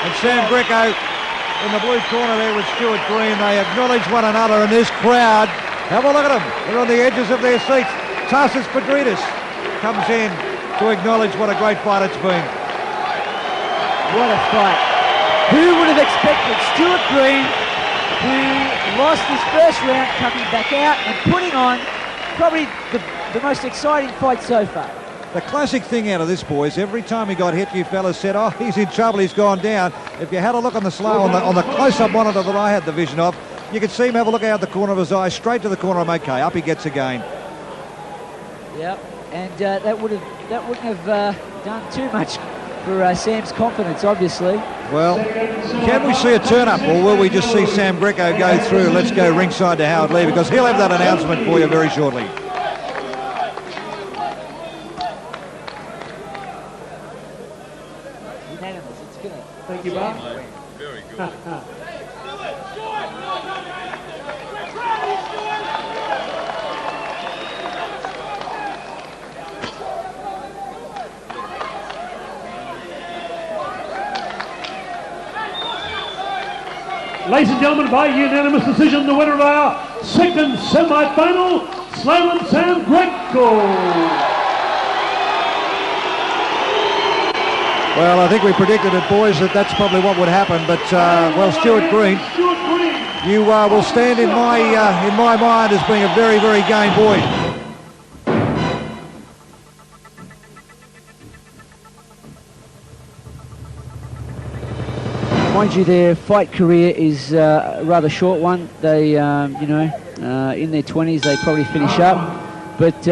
And Sam Greco in the blue corner there with Stuart Green. They acknowledge one another, and this crowd, have a look at them. They're on the edges of their seats. Tarsis Pedridis comes in to acknowledge what a great fight it's been. What a fight. Who would have expected Stuart Green, who lost his first round, coming back out and putting on probably the most exciting fight so far. The classic thing out of this, boys, every time he got hit, you fellas said, oh, he's in trouble, he's gone down. If you had a look on the slow, on the close-up monitor that I had the vision of, you could see him have a look out the corner of his eye, straight to the corner of okay. Up he gets again. Yeah, and that wouldn't have done too much for Sam's confidence, obviously. Well, can we see a turn-up, or will we just see Sam Greco go through? Let's go ringside to Howard Lee, because he'll have that announcement for you very shortly. Thank you, Bob. Very good. Ladies and gentlemen, by unanimous decision, the winner of our second semi-final, Slam Sam Greco. Well, I think we predicted it, boys, that that's probably what would happen. But well, Stuart Green, you will stand in my mind as being a very, very game boy. Mind you, their fight career is a rather short one. They, in their 20s, they probably finish up. But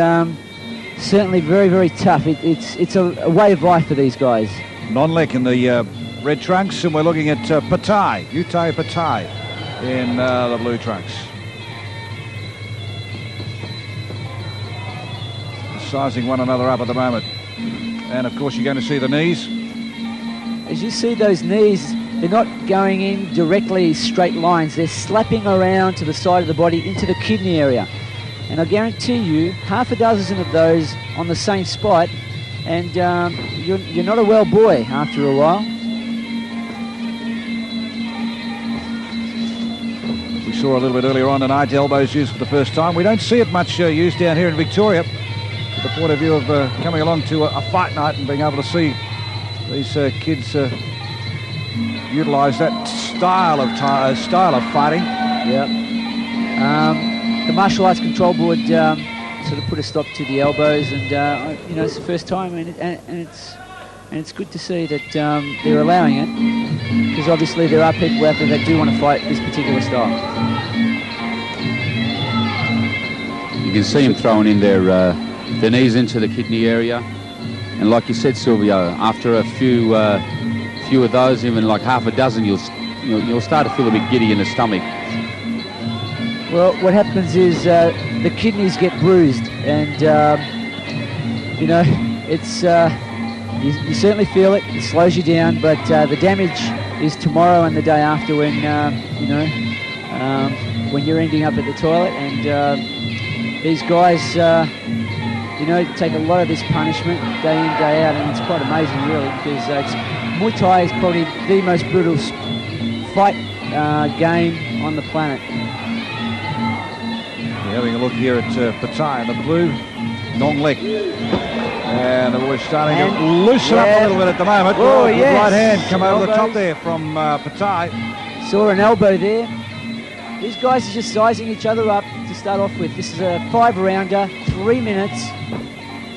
certainly very, very tough. It's a way of life for these guys. Non-Leck in the red trunks, and we're looking at Uthai in the blue trunks. Sizing one another up at the moment. And of course you're going to see the knees. As you see those knees, they're not going in directly straight lines. They're slapping around to the side of the body into the kidney area. And I guarantee you, half a dozen of those on the same spot, and you're not a well boy after a while. We saw a little bit earlier on tonight elbows used for the first time. We don't see it much used down here in Victoria, to the point of view of coming along to a fight night and being able to see these kids utilise that style of fighting. Yeah. The Martial Arts Control Board sort of put a stop to the elbows, and it's the first time, and it's good to see that they're allowing it, because obviously there are people out there that do want to fight this particular style. You can see him throwing in their knees into the kidney area, and like you said, Silvio, after a few of those, even like half a dozen, you'll start to feel a bit giddy in the stomach. Well, what happens is the kidneys get bruised, and You certainly feel it. It slows you down, but the damage is tomorrow and the day after when, when you're ending up at the toilet. And these guys, take a lot of this punishment day in, day out, and it's quite amazing, really, because Muay Thai is probably the most brutal fight game on the planet. We're having a look here at Patai in the blue, Leck. And the boy's starting to loosen up a little bit at the moment. Oh, good yes. right hand come over the top there from Patai. Saw an elbow there. These guys are just sizing each other up to start off with. This is a 5-rounder, 3 minutes.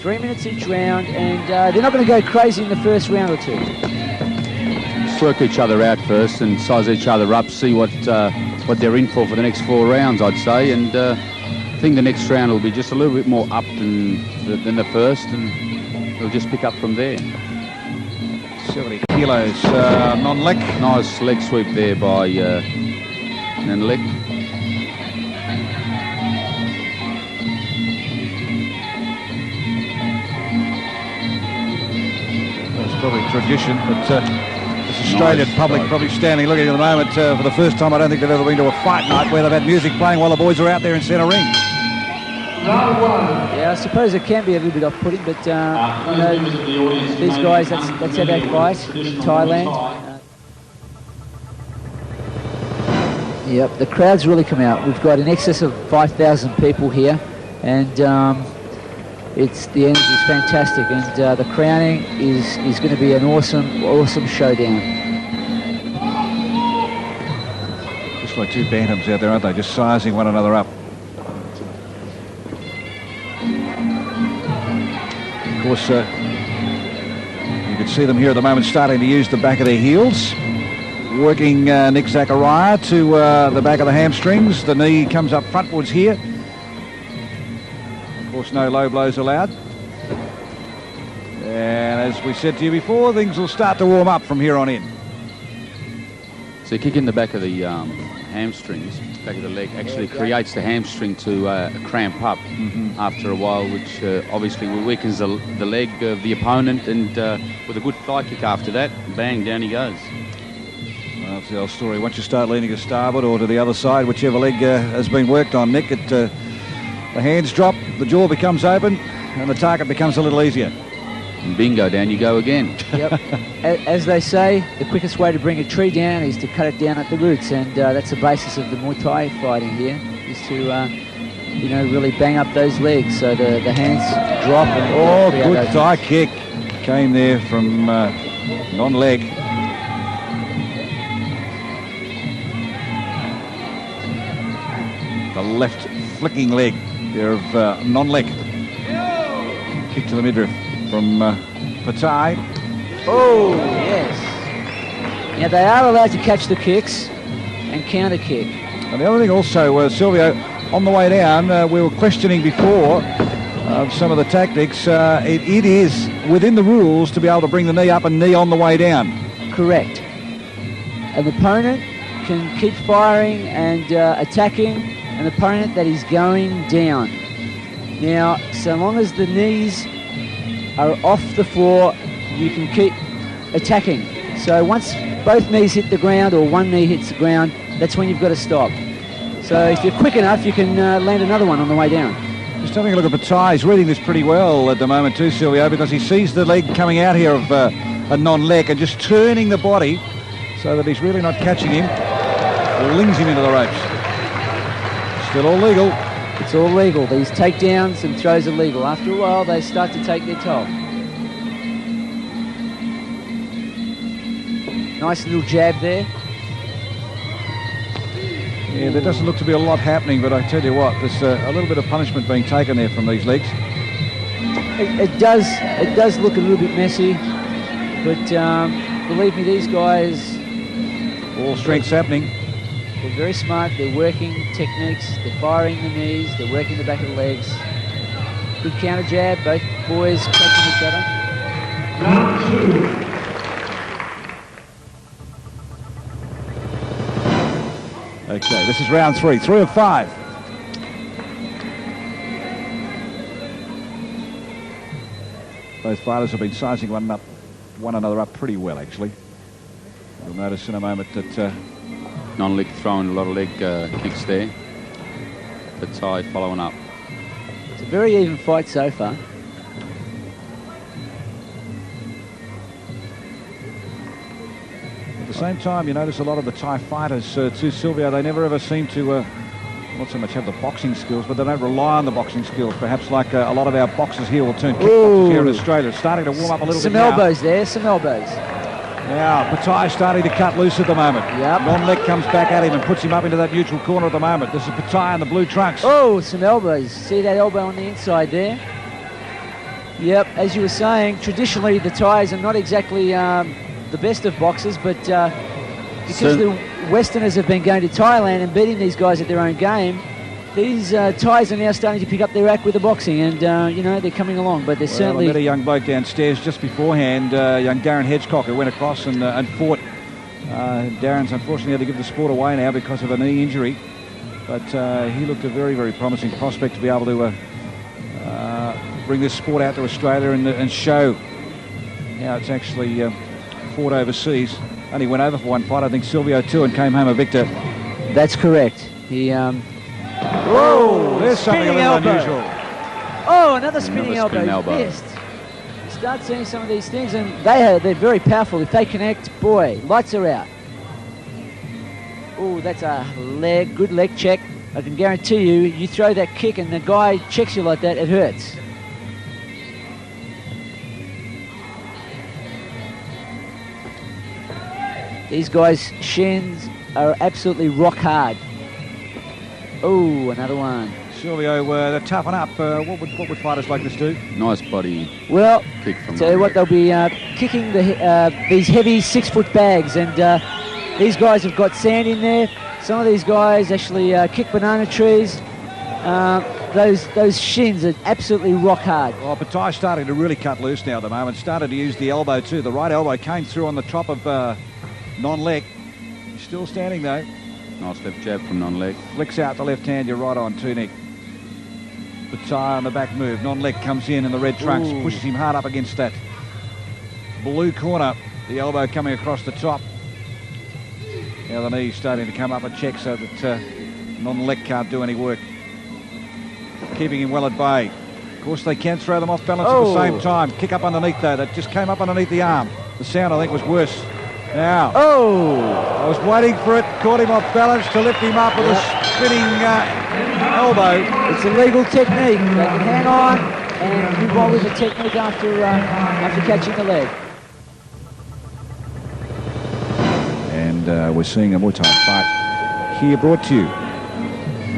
3 minutes each round, and they're not going to go crazy in the first round or two. Just work each other out first and size each other up, see what they're in for the next 4 rounds, I'd say. And I think the next round will be just a little bit more up than the first, and it'll just pick up from there. 70 kilos, Leck. Nice leg sweep there by Leck. That's probably tradition, but this Australian public probably standing looking at the moment for the first time. I don't think they've ever been to a fight night where they've had music playing while the boys are out there in centre ring. Yeah, I suppose it can be a little bit off-putting, but these guys, that's how they fight in Thailand. Yep, the crowd's really come out. We've got in excess of 5,000 people here, and the energy is fantastic, and the crowning is going to be an awesome showdown. Just like two bantams out there, aren't they? Just sizing one another up. Of course, you can see them here at the moment starting to use the back of their heels. Working Nick Zachariah to the back of the hamstrings. The knee comes up frontwards here. Of course, no low blows allowed. And as we said to you before, things will start to warm up from here on in. So kick in the back of the hamstrings, back of the leg, actually creates the hamstring to cramp up after a while, which obviously weakens the leg of the opponent, and with a good thigh kick after that, bang, down he goes. Well, that's the old story. Once you start leaning to starboard or to the other side, whichever leg has been worked on, Nick, the hands drop, the jaw becomes open, and the target becomes a little easier. And bingo, down you go again. Yep. As they say, the quickest way to bring a tree down is to cut it down at the roots, and that's the basis of the Muay Thai fighting here, is to, really bang up those legs so the hands drop. And good thigh kick came there from non-leg. The left flicking leg there of non-leg. Kick to the midriff from Patai. Oh, yes. Now, they are allowed to catch the kicks and counter kick. And the other thing also, Silvio, on the way down, we were questioning before some of the tactics. It is within the rules to be able to bring the knee up and knee on the way down. Correct. An opponent can keep firing and attacking an opponent that is going down. Now, so long as the knees are off the floor, you can keep attacking. So once both knees hit the ground or one knee hits the ground, that's when you've got to stop. So if you're quick enough, you can land another one on the way down. Just having a look at Patai. He's reading this pretty well at the moment too, Silvio, because he sees the leg coming out here of a non-leg and just turning the body so that he's really not catching him. Lings him into the ropes. Still all legal. It's all legal. These takedowns and throws are legal. After a while, they start to take their toll. Nice little jab there. Yeah, there doesn't look to be a lot happening, but I tell you what, there's a little bit of punishment being taken there from these legs. It does look a little bit messy, but believe me, these guys... All strength's happening. They're very smart. They're working techniques. They're firing the knees. They're working the back of the legs. Good counter jab. Both boys catching each other. Round 2. Okay, this is round 3. 3 of 5. Both fighters have been sizing one up one another up pretty well, actually. You'll notice in a moment that... Non-Leck throwing a lot of leg kicks there. Uthai following up. It's a very even fight so far. At the same time, you notice a lot of the Thai fighters, too, Silvio, they never ever seem to not so much have the boxing skills, but they don't rely on the boxing skills. Perhaps like a lot of our boxers here will turn kickboxers here in Australia. It's starting to warm up a little bit now. Some elbows there, some elbows. Now, Uthai starting to cut loose at the moment. Yep. Non-Leck comes back at him and puts him up into that neutral corner at the moment. This is Uthai in the blue trunks. Oh, some elbows. See that elbow on the inside there? Yep, as you were saying, traditionally the Thais are not exactly the best of boxers, but because the Westerners have been going to Thailand and beating these guys at their own game, these Thais are now starting to pick up their act with the boxing, and you know, they're coming along. But they're certainly... I met a young bloke downstairs just beforehand, young Darren Hedgecock, who went across and fought. Darren's unfortunately had to give the sport away now because of a knee injury, but he looked a very, very promising prospect to be able to bring this sport out to Australia and show how it's actually fought overseas. Only went over for one fight, I think Silvio too, and came home a victor. That's correct. He... Whoa! There's something a little unusual. Oh, another spinning elbow. Missed. You start seeing some of these things, and they're very powerful. If they connect, boy, lights are out. Oh, that's a good leg check. I can guarantee you, you throw that kick and the guy checks you like that, it hurts. These guys' shins are absolutely rock hard. Oh, another one. Silvio, they're toughen up. What would fighters like this do? Nice body. Well, kick from tell you what, they'll be kicking these heavy 6-foot bags, and these guys have got sand in there. Some of these guys actually kick banana trees. Those shins are absolutely rock hard. Well, Uthai's starting to really cut loose now at the moment. Started to use the elbow too. The right elbow came through on the top of Non-Leck. He's still standing though. Nice left jab from Non-Leck. Flicks out the left hand, you're right on too, Nick. Uthai on the back move. Non-Leck comes in the red trunks, pushes him hard up against that blue corner. The elbow coming across the top. Now the knee's starting to come up a check so that Non-Leck can't do any work. Keeping him well at bay. Of course, they can throw them off balance at the same time. Kick up underneath though. That just came up underneath the arm. The sound, I think, was worse. Now, I was waiting for it, caught him off balance to lift him up with a spinning elbow. It's a legal technique. They can hang on and move on with the technique after catching the leg. And we're seeing a Muay Thai fight here brought to you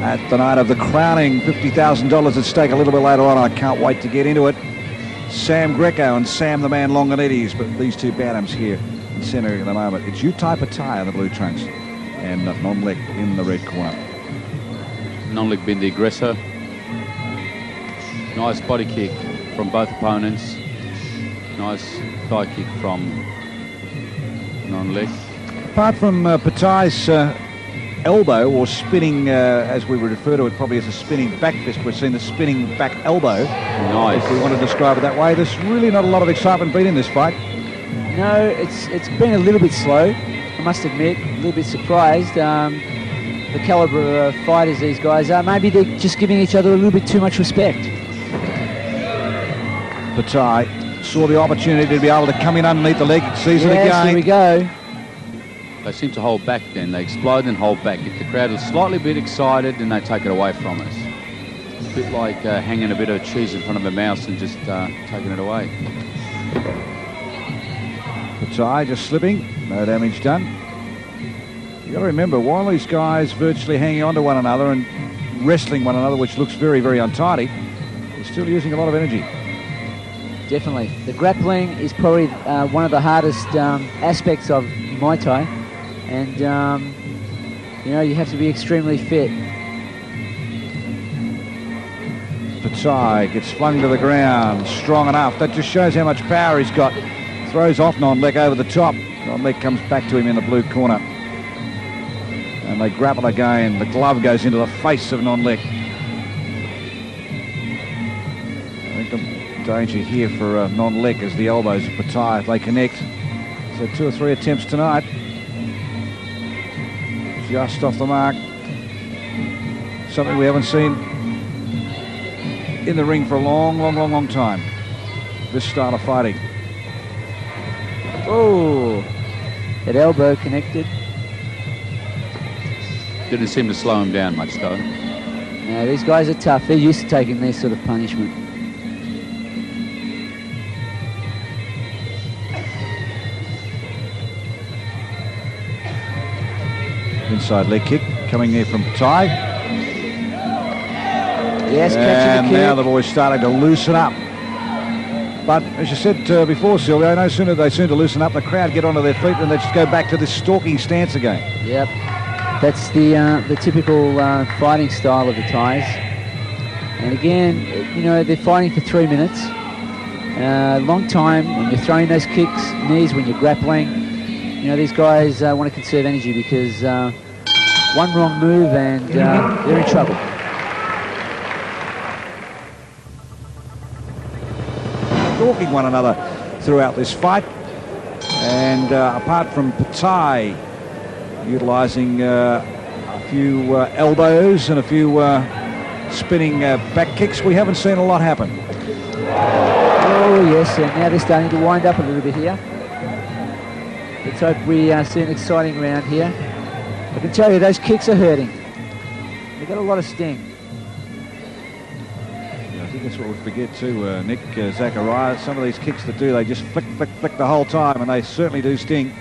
at the night of the crowning. $50,000 at stake a little bit later on. I can't wait to get into it. Sam Greco and Sam the Man Longinidis, but these two bantams here in centre at the moment. It's Uthai in the blue trunks and Non-Leck in the red corner. Non-Leck been the aggressor. Nice body kick from both opponents. Nice thigh kick from Non-Leck. Apart from Uthai's elbow, or spinning, as we would refer to it probably as a spinning back fist, we're seeing the spinning back elbow. Nice. If we want to describe it that way. There's really not a lot of excitement been in this fight. No, it's been a little bit slow, I must admit. A little bit surprised. The calibre of fighters these guys are. Maybe they're just giving each other a little bit too much respect. Uthai saw the opportunity to be able to come in underneath the leg. Sees it again. Here we go. They seem to hold back then. They explode and hold back. If the crowd is slightly bit excited, then they take it away from us. It's a bit like hanging a bit of cheese in front of a mouse and just taking it away. Uthai just slipping, no damage done. You've got to remember, while these guys virtually hanging on to one another and wrestling one another, which looks very, very untidy, they're still using a lot of energy. Definitely. The grappling is probably one of the hardest aspects of Muay Thai. And, you know, you have to be extremely fit. Uthai gets flung to the ground, strong enough. That just shows how much power he's got. Throws off Non-Leck over the top. Non-Leck comes back to him in the blue corner. And they grapple again. The glove goes into the face of Non-Leck. I think Danger here for non-Leck as the elbows of Pattaya, they connect. So 2 or 3 attempts tonight. Just off the mark. Something we haven't seen in the ring for a long time. This style of fighting. Oh, that elbow connected. Didn't seem to slow him down much, though. No, these guys are tough. They're used to taking this sort of punishment. Inside leg kick coming there from Pattaya. Yes, catching and the kick. now the boys starting to loosen up. But as you said before, Silvio, no sooner they seem to loosen up, the crowd get onto their feet and they just go back to this stalking stance again. Yep, that's the typical fighting style of the Thais. And again, you know, they're fighting for 3 minutes. Long time when you're throwing those kicks, knees, when you're grappling. You know, these guys want to conserve energy because one wrong move and they're in trouble. Stalking one another throughout this fight. And apart from Pattaya utilising a few elbows and a few spinning back kicks, we haven't seen a lot happen. Oh yes, and now they're starting to wind up a little bit here. Let's hope we see an exciting round here. I can tell you those kicks are hurting. They've got a lot of sting. Yeah, I think that's what we forget too, Nick, Zachariah. Some of these kicks that do, they just flick the whole time, and they certainly do sting.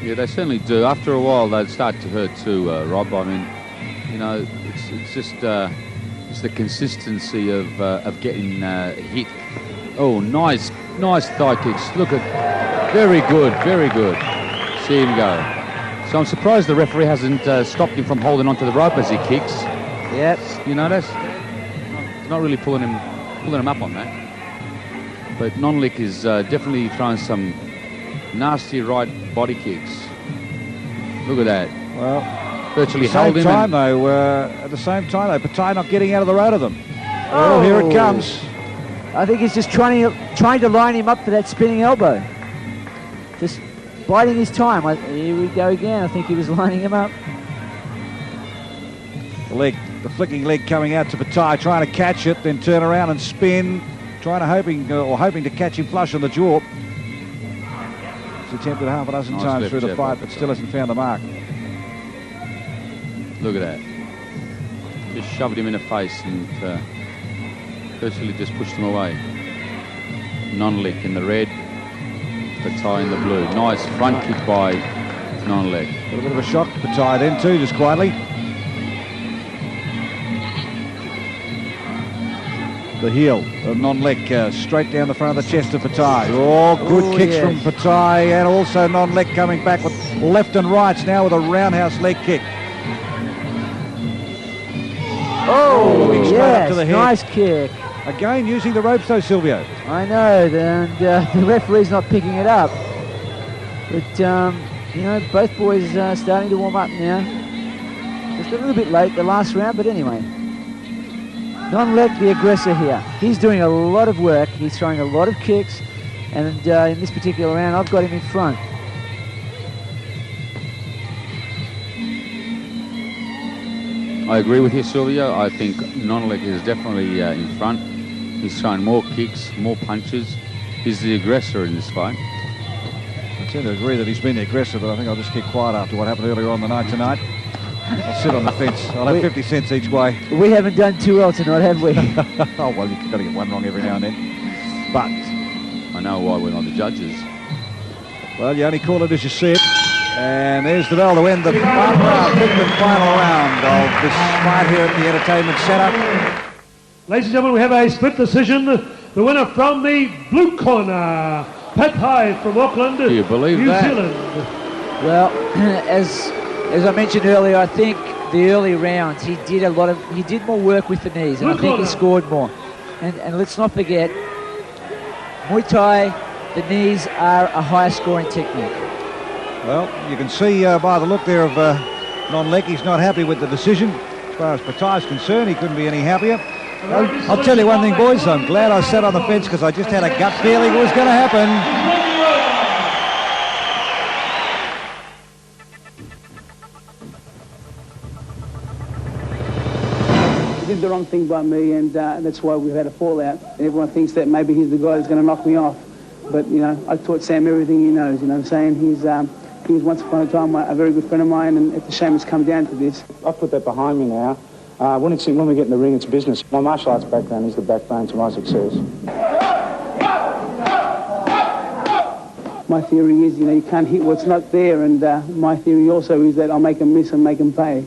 Yeah, they certainly do. After a while, they start to hurt too, Rob. I mean, you know, it's just the consistency of getting hit. Oh, nice thigh kicks. Look at, very good. See him go. So I'm surprised the referee hasn't stopped him from holding onto the rope as he kicks. Yep. You notice? He's not really pulling him up on that. But non-Leck is definitely throwing some nasty right body kicks. Look at that. Well, virtually at the held him. at the same time, though, Pattaya not getting out of the road of them. Oh, here it comes. I think he's just trying to line him up for that spinning elbow. Just biding his time. Here we go again. I think he was lining him up. The flicking leg coming out to Pattaya, trying to catch it, then turn around and spin, hoping to catch him flush on the jaw. He's attempted half a dozen times through the fight, but still hasn't found the mark. Look at that. Just shoved him in the face and virtually just pushed him away. Non-Leck in the red, Pattaya in the blue. Nice front kick by non-Leck. A bit of a shock, Pattaya then too, just quietly. The heel of non-Leck straight down the front of the chest of Pattaya. Oh, good kicks from Pattaya, and also non-Leck coming back with left and rights now with a roundhouse leg kick. Oh, yes, to the head. Nice kick. Again, using the ropes though, Silvio. I know, and the referee's not picking it up. But, you know, both boys are starting to warm up now. Just a little bit late, the last round, but anyway. Non-Leck, the aggressor here. He's doing a lot of work. He's throwing a lot of kicks. And in this particular round, I've got him in front. I agree with you, Silvio. I think non-Leck is definitely in front. He's throwing more kicks, more punches. He's the aggressor in this fight. I tend to agree that he's been the aggressor, but I think I'll just keep quiet after what happened earlier on the night tonight. I'll sit on the fence. I'll have 50 cents each way. We haven't done too well tonight, have we? Oh, well, you've got to get one wrong every now and then. But I know why we're not the judges. Well, you only call it as you see it. And there's the bell to end the fifth and final round of this fight here at the Entertainment Centre. Ladies and gentlemen, we have a split decision. The winner from the blue corner, Pattaya from Auckland, Do you believe New that? Zealand. Well, as I mentioned earlier, I think the early rounds he did more work with the knees, and I think he scored more. And let's not forget, Muay Thai, the knees are a higher scoring technique. Well, you can see by the look there of non-Leck, he's not happy with the decision. As far as Pattaya's concerned, he couldn't be any happier. I'll tell you one thing, boys. I'm glad I sat on the fence because I just had a gut feeling it was going to happen. He did the wrong thing by me, and that's why we've had a fallout. Everyone thinks that maybe he's the guy who's going to knock me off. But, you know, I taught Sam everything he knows, you know what I'm saying? He was once upon a time a very good friend of mine, and it's a shame it's come down to this. I've put that behind me now. When we get in the ring, it's business. My martial arts background is the backbone to my success. My theory is, you know, you can't hit what's not there, and my theory also is that I'll make them miss and make them pay.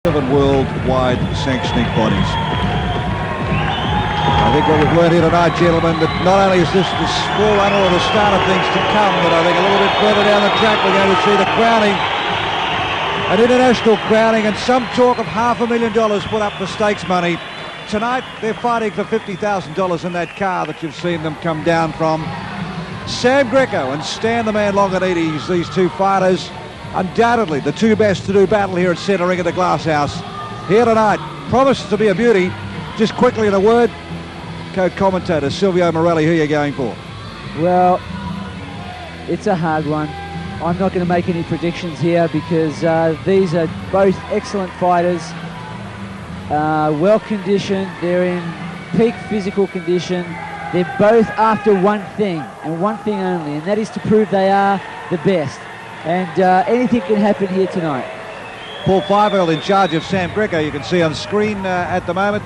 Worldwide sanctioning bodies. I think what we've learned here tonight, gentlemen, that not only is this the forerunner or the start of things to come, but I think a little bit further down the track we're going to see the crowning, an international crowning, and some talk of $500,000 put up for stakes money. Tonight they're fighting for $50,000 in that car that you've seen them come down from. Sam Greco and Stan the Man Longinidis, these two fighters, undoubtedly the two best to do battle here at Centre Ring at the Glass House. Here tonight, promises to be a beauty. Just quickly in a word, co-commentator Silvio Morelli, who are you going for? Well, it's a hard one. I'm not going to make any predictions here because these are both excellent fighters, well conditioned, they're in peak physical condition. They're both after one thing and one thing only, and that is to prove they are the best. And anything can happen here tonight. Paul Fivel in charge of Sam Greco, you can see on screen at the moment.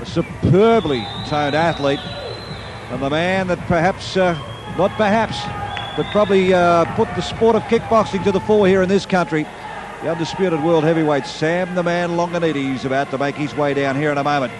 A superbly toned athlete. And the man that perhaps, not perhaps, but probably put the sport of kickboxing to the fore here in this country. The undisputed world heavyweight Sam the Man Longinidis about to make his way down here in a moment.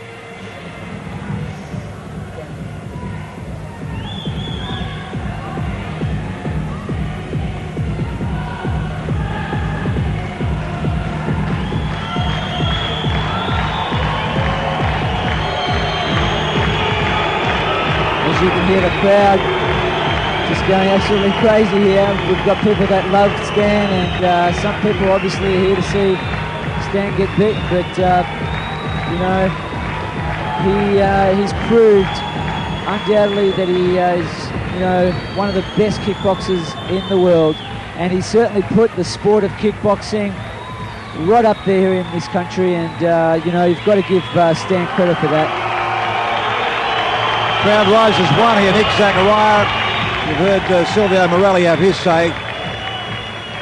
You can hear the crowd just going absolutely crazy here. We've got people that love Stan, and some people obviously are here to see Stan get beat, but you know, he's proved undoubtedly that he is, one of the best kickboxers in the world, and he certainly put the sport of kickboxing right up there in this country, and you've got to give Stan credit for that. Crowd rises one here, Nick Zachariah. You've heard Silvio Morelli have his say.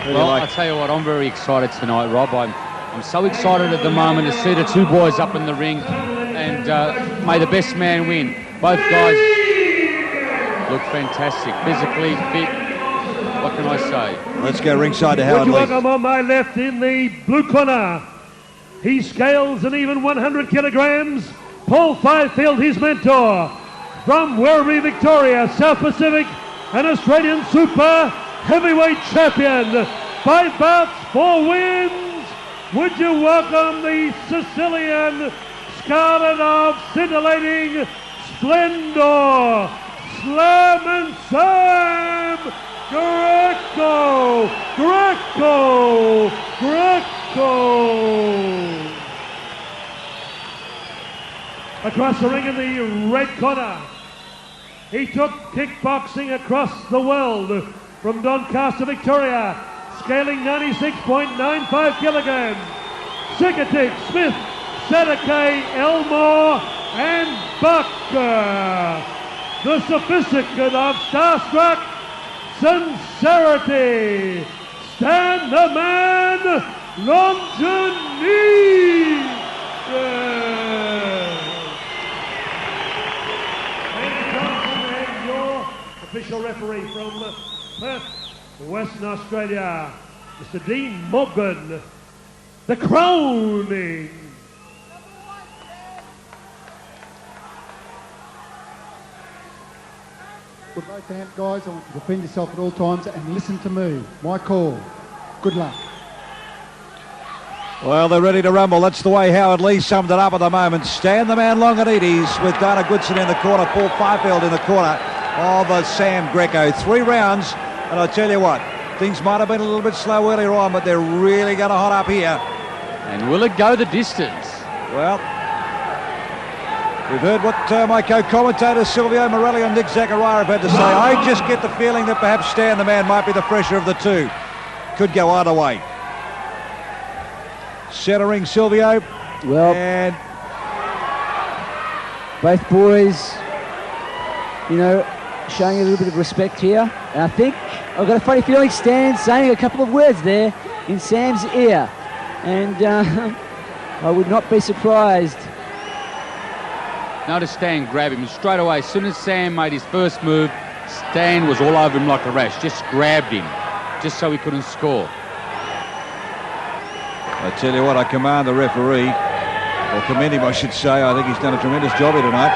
Well, I'll tell you what, I'm very excited tonight, Rob. I'm so excited at the moment to see the two boys up in the ring, and may the best man win. Both guys look fantastic, physically fit. What can I say? Let's go ringside to Howard Lee. Welcome on my left in the blue corner. He scales an even 100 kilograms. Paul Fifield, his mentor. From Werribee, Victoria, South Pacific, an Australian super heavyweight champion. 5 bouts, 4 wins. Would you welcome the Sicilian scarlet of scintillating splendor, Slam and Sam Greco! Across the ring in the red corner, he took kickboxing across the world from Doncaster, Victoria, scaling 96.95 kilograms. Sikatik, Smith, Sadake, Elmore, and Bucker. The sophisticate of starstruck sincerity, Stan the Man Longinidis. And your official referee from Perth, Western Australia, Mr. Dean Morgan, the crowning. With both hands, guys, I want you to defend yourself at all times and listen to me. My call. Good luck. Well, they're ready to rumble. That's the way Howard Lee summed it up at the moment. Stan the Man Longinidis with Dana Goodson in the corner, Paul Fifield in the corner of Sam Greco. 3 rounds, and I tell you what, things might have been a little bit slow earlier on, but they're really going to hot up here. And will it go the distance? Well, we've heard what my co-commentators Silvio Morelli and Nick Zachariah have had to say. I just get the feeling that perhaps Stan the Man might be the fresher of the two. Could go either way. Centering Silvio. Well, and both boys, showing a little bit of respect here. And I think I've got a funny feeling Stan's saying a couple of words there in Sam's ear. And I would not be surprised. Notice Stan grab him straight away. As soon as Sam made his first move, Stan was all over him like a rash. Just grabbed him, just so he couldn't score. I tell you what, I commend the referee, or commend him I should say. I think he's done a tremendous job here tonight.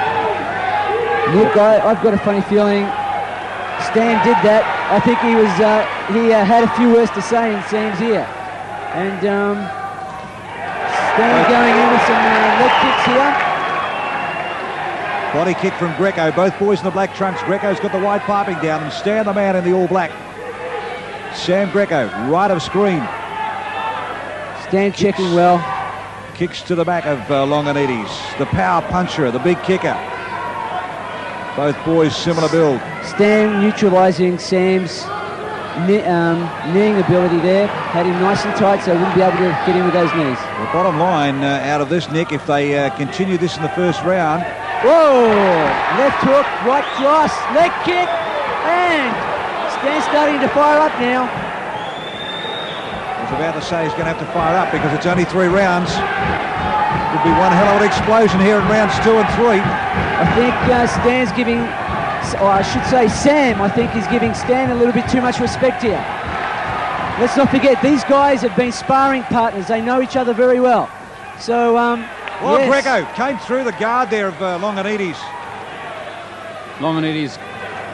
Look, I've got a funny feeling Stan did that. I think he had a few words to say in Sam's ear. And Stan going in with some leg kicks here. Body kick from Greco. Both boys in the black trunks. Greco's got the white piping down, and Stan the Man in the all black. Sam Greco, right of screen. Stan checking well. Kicks to the back of Longinidis. The power puncher, the big kicker. Both boys similar build. Stan neutralising Sam's kneeing ability there. Had him nice and tight so he wouldn't be able to get in with those knees. The bottom line out of this, Nick, if they continue this in the first round. Whoa! Left hook, right cross, leg kick, and Stan's starting to fire up now. I was about to say he's going to have to fire up because it's only 3 rounds. Could be one hell of an explosion here in rounds 2 and 3. I think Stan's giving, or I should say Sam, I think he's giving Stan a little bit too much respect here. Let's not forget, these guys have been sparring partners. They know each other very well. So, well, yes. Greco came through the guard there of Longinidis. Longinidis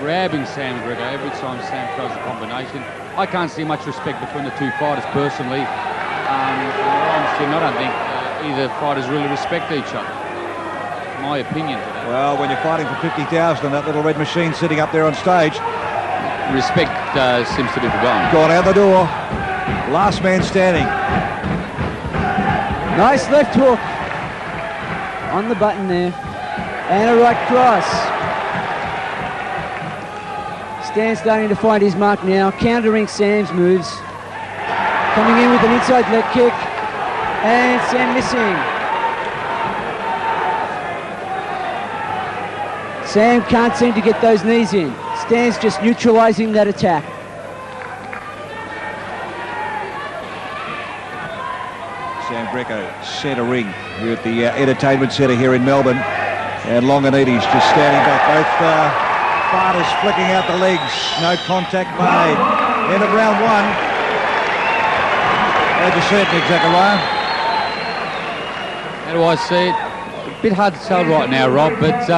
grabbing Sam Greco every time Sam throws a combination. I can't see much respect between the two fighters personally. I don't think either fighters really respect each other. My opinion to that. Well, when you're fighting for 50,000 and that little red machine sitting up there on stage. Respect seems to be forgotten. Gone out the door. Last man standing. Nice left hook on the button there. And a right cross. Stan's starting to find his mark now, countering Sam's moves. Coming in with an inside leg kick, and Sam missing. Sam can't seem to get those knees in. Stan's just neutralising that attack. Sam Greco, centre ring here at the Entertainment Centre here in Melbourne. And Longinidis just standing back. Both fighters flicking out the legs. No contact made. End of round one. How'd you see it, Nick Zachariah? How do I see it? A bit hard to tell right now, Rob, but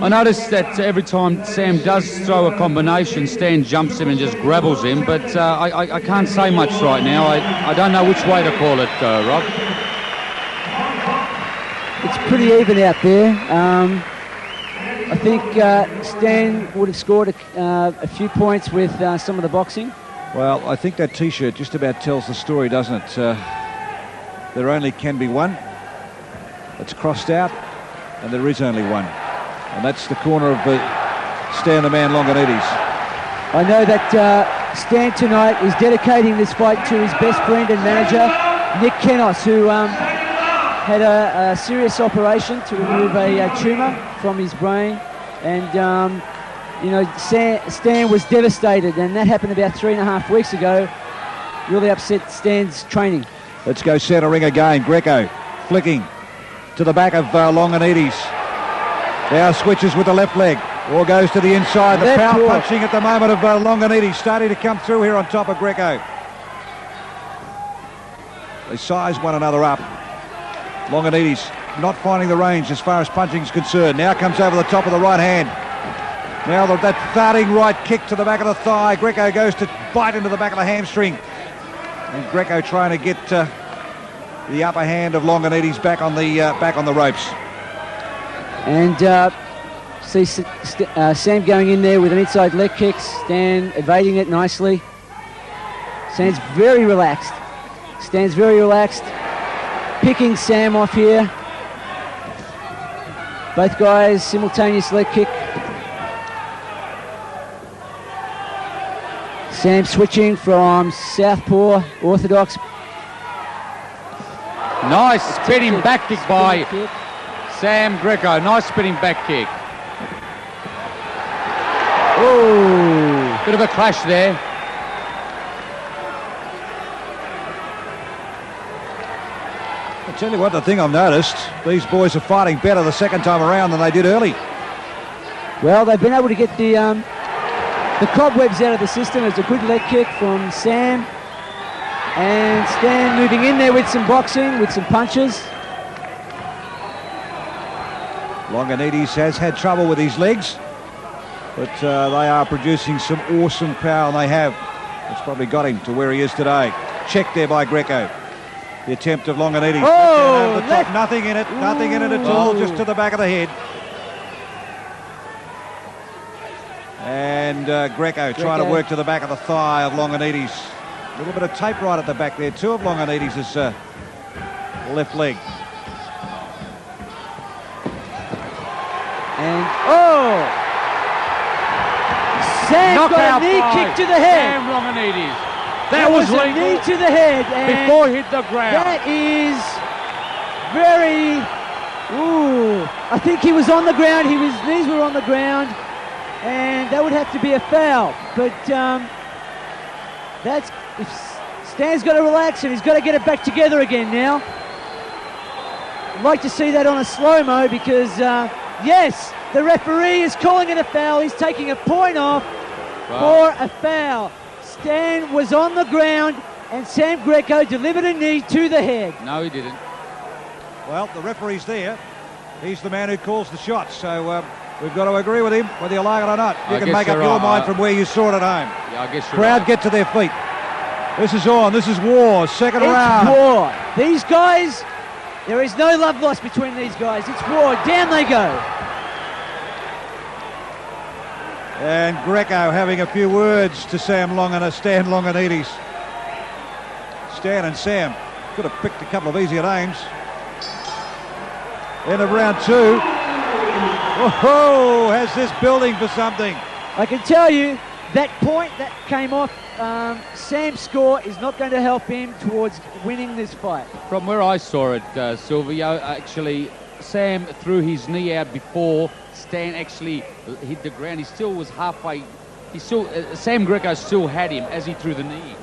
I noticed that every time Sam does throw a combination, Stan jumps him and just grabbles him, but I can't say much right now. I don't know which way to call it, Rob. It's pretty even out there. I think Stan would have scored a few points with some of the boxing. Well, I think that T-shirt just about tells the story, doesn't it? There only can be one. It's crossed out, and there is only one. And that's the corner of Stan the Man Longinidis. I know that Stan tonight is dedicating this fight to his best friend and manager, Nick Kennna, who had a serious operation to remove a tumour from his brain. And, you know, Stan was devastated, and that happened about 3.5 weeks ago. Really upset Stan's training. Let's go centre ring again. Greco flicking to the back of Longinidis. Now switches with the left leg, or goes to the inside. The power punching at the moment of Longinidis starting to come through here on top of Greco. They size one another up. Longinidis not finding the range as far as punching is concerned. Now comes over the top of the right hand. Now that thudding right kick to the back of the thigh. Greco goes to bite into the back of the hamstring. And Greco trying to get the upper hand of Longinidis back on the ropes. And see Sam going in there with an inside leg kick. Stan evading it nicely. Stan's very relaxed. Stan's very relaxed. Picking Sam off here. Both guys simultaneous leg kick. Sam switching from southpaw orthodox. Nice spinning back kick by Sam Greco. Nice spinning back kick. Oh, bit of a clash there. I'll tell you what, the thing I've noticed, these boys are fighting better the second time around than they did early. Well, they've been able to get the cobwebs out of the system. It's a good leg kick from Sam. And Stan moving in there with some boxing, with some punches. Longinidis has had trouble with his legs, but they are producing some awesome power, and they have. It's probably got him to where he is today. Checked there by Greco. The attempt of Longinidis. Oh, over the top. Nothing in it. Nothing in it at all. Just to the back of the head. And Greco trying to work to the back of the thigh of Longinidis. A little bit of tape right at the back there too of Longinidis' left leg. And Sam got a knee kick to the head. Sam Longinidis. That was a knee to the head. And before he hit the ground. That is very... Ooh. I think he was on the ground. His knees were on the ground. And that would have to be a foul. But that's... If Stan's got to relax, and he's got to get it back together again now. I'd like to see that on a slow-mo because, yes, the referee is calling it a foul. He's taking a point off for a foul. Stan was on the ground, and Sam Greco delivered a knee to the head. No, he didn't. Well, the referee's there. He's the man who calls the shots, so we've got to agree with him, whether you like it or not. You can make up your mind from where you saw it at home. Yeah, I guess Crowd get to their feet. This is on. This is war. Second round. It's war. These guys, there is no love lost between these guys. It's war. Down they go. And Greco having a few words to Stan Longinidis. Stan and Sam could have picked a couple of easier names. End of round two. Oh, has this building for something. I can tell you that point that came off Sam's score is not going to help him towards winning this fight. From where I saw it, Silvio, actually, Sam threw his knee out before Stan actually hit the ground. He still was halfway. Sam Greco still had him as he threw the knee.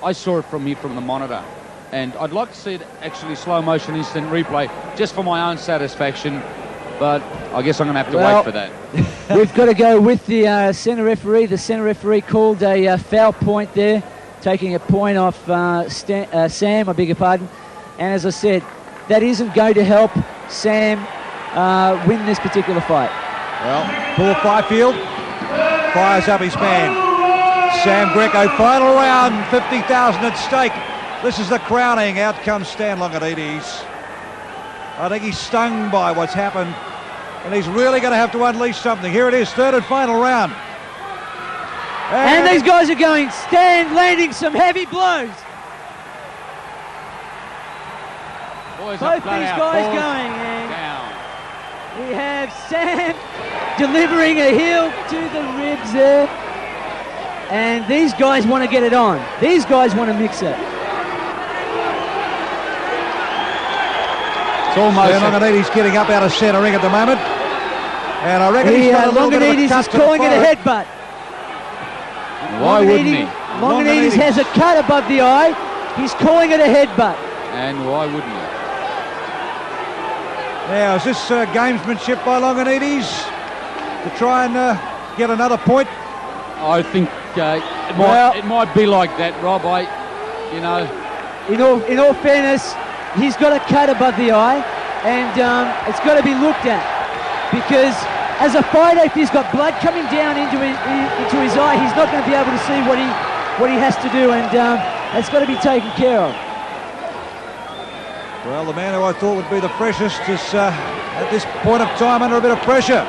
I saw it from here from the monitor. And I'd like to see it actually slow motion instant replay just for my own satisfaction. But I guess I'm going to have to wait for that. We've got to go with the centre referee. The centre referee called a foul point there, taking a point off Sam, I beg your pardon. And as I said, that isn't going to help Sam win this particular fight. Well, Paul Fifield fires up his man. Sam Greco, final round, 50,000 at stake. This is the crowning. Out comes Stan Longinidis. I think he's stung by what's happened, and he's really going to have to unleash something. Here it is, third and final round. And these guys are going, Stan landing some heavy blows. Boys Both these guys going, and down. we have Sam delivering a heel to the ribs there. And these guys want to get it on. These guys want to mix it. Longinidis getting up out of centre ring at the moment. And I reckon he's got a little bit of a Longinidis cut is to the calling it a forehead. headbutt. Why wouldn't he? Longinidis has a cut above the eye. He's calling it a headbutt. And why wouldn't he? Now, is this gamesmanship by Longinidis to try and get another point? I think it might be like that, Rob. In all fairness, he's got a cut above the eye, and it's got to be looked at, because as a fighter, if he's got blood coming down into his eye, he's not going to be able to see what he has to do, and it's got to be taken care of. Well, the man who I thought would be the freshest is at this point of time under a bit of pressure.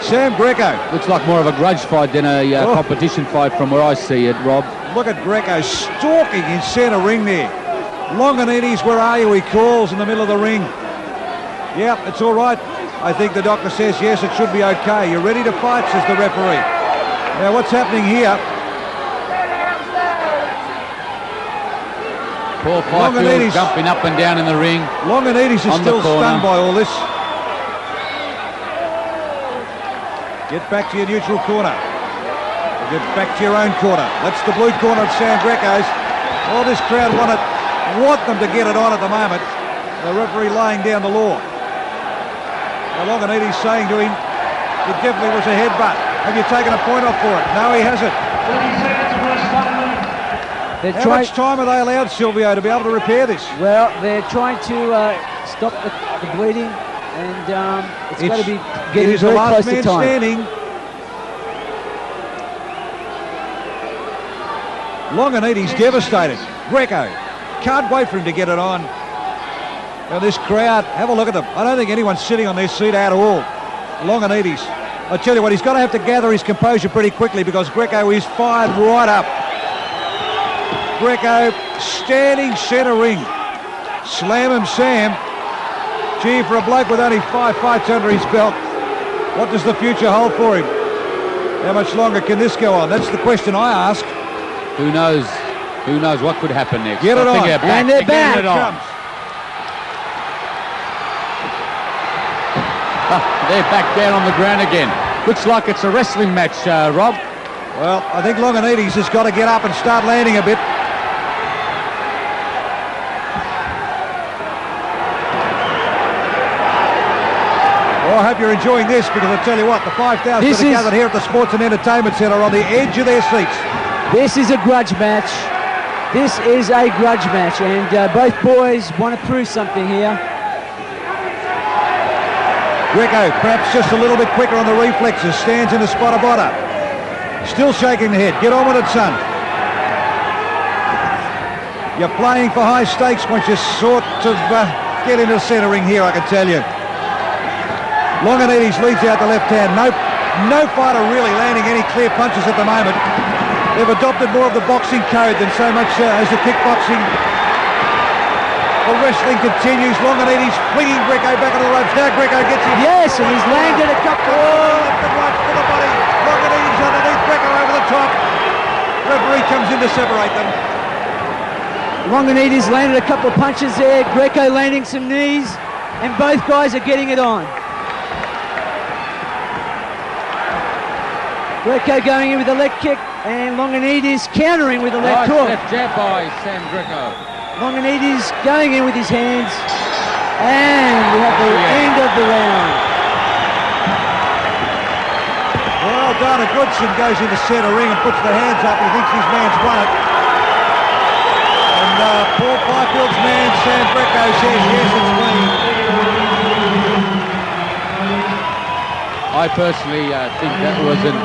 Sam Greco. Looks like more of a grudge fight than a competition fight from where I see it, Rob. Look at Greco stalking in centre ring there. Longinidis, where are you? He calls in the middle of the ring. Yep, it's all right. I think the doctor says, yes, it should be okay. You're ready to fight, says the referee. Now, what's happening here? Paul Fifield jumping up and down in the ring. Longinidis is still stunned by all this. Get back to your neutral corner. Get back to your own corner. That's the blue corner of Sam Greco's. All this crowd want them to get it on at the moment. The referee laying down the law. Now Longinidis saying to him, it definitely was a headbutt. Have you taken a point off for it? No, he hasn't. How much time are they allowed, Silvio, to be able to repair this? Well, they're trying to stop the bleeding, and it's got to be getting very close to time. Standing. Longinidis devastated. Greco can't wait for him to get it on. Now this crowd, have a look at them. I don't think anyone's sitting on their seat at all. Longinidis, I tell you what, he's going to have to gather his composure pretty quickly, because Greco is fired right up. Greco standing centre ring. Slam him, Sam. Gee, for a bloke with only 5 fights under his belt, what does the future hold for him? How much longer can this go on? That's the question I ask. Who knows? Who knows what could happen next? Get it on. And they're back. They're back down on the ground again. Looks like it's a wrestling match, Rob. Well, I think Longinidis has got to get up and start landing a bit. Well, I hope you're enjoying this, because I tell you what, the 5,000 that are gathered here at the Sports and Entertainment Centre are on the edge of their seats. This is a grudge match. This is a grudge match, and both boys want to prove something here. Greco, perhaps just a little bit quicker on the reflexes, stands in the spot of butter. Still shaking the head. Get on with it, son. You're playing for high stakes once you sort of get into the centre ring here, I can tell you. Longinidis leads out the left hand. No fighter really landing any clear punches at the moment. They've adopted more of the boxing code than so much as the kickboxing. The wrestling continues. Longinidis flinging Greco back on the ropes. Now Greco gets him. Yes, and he's landed a couple. Left and right for the body. Longinidis underneath, Greco over the top. Referee comes in to separate them. Longinidis landed a couple of punches there. Greco landing some knees, and both guys are getting it on. Greco going in with a leg kick, and Longinidis countering with a leg hook. Left jab by Sam Greco. Longinidis going in with his hands, and we have the end of the round. Well done. Goodson goes into centre ring and puts the hands up. He thinks his man's won it. And Paul Byfield's man, Sam Greco, says yes, it's clean. I personally think that wasn't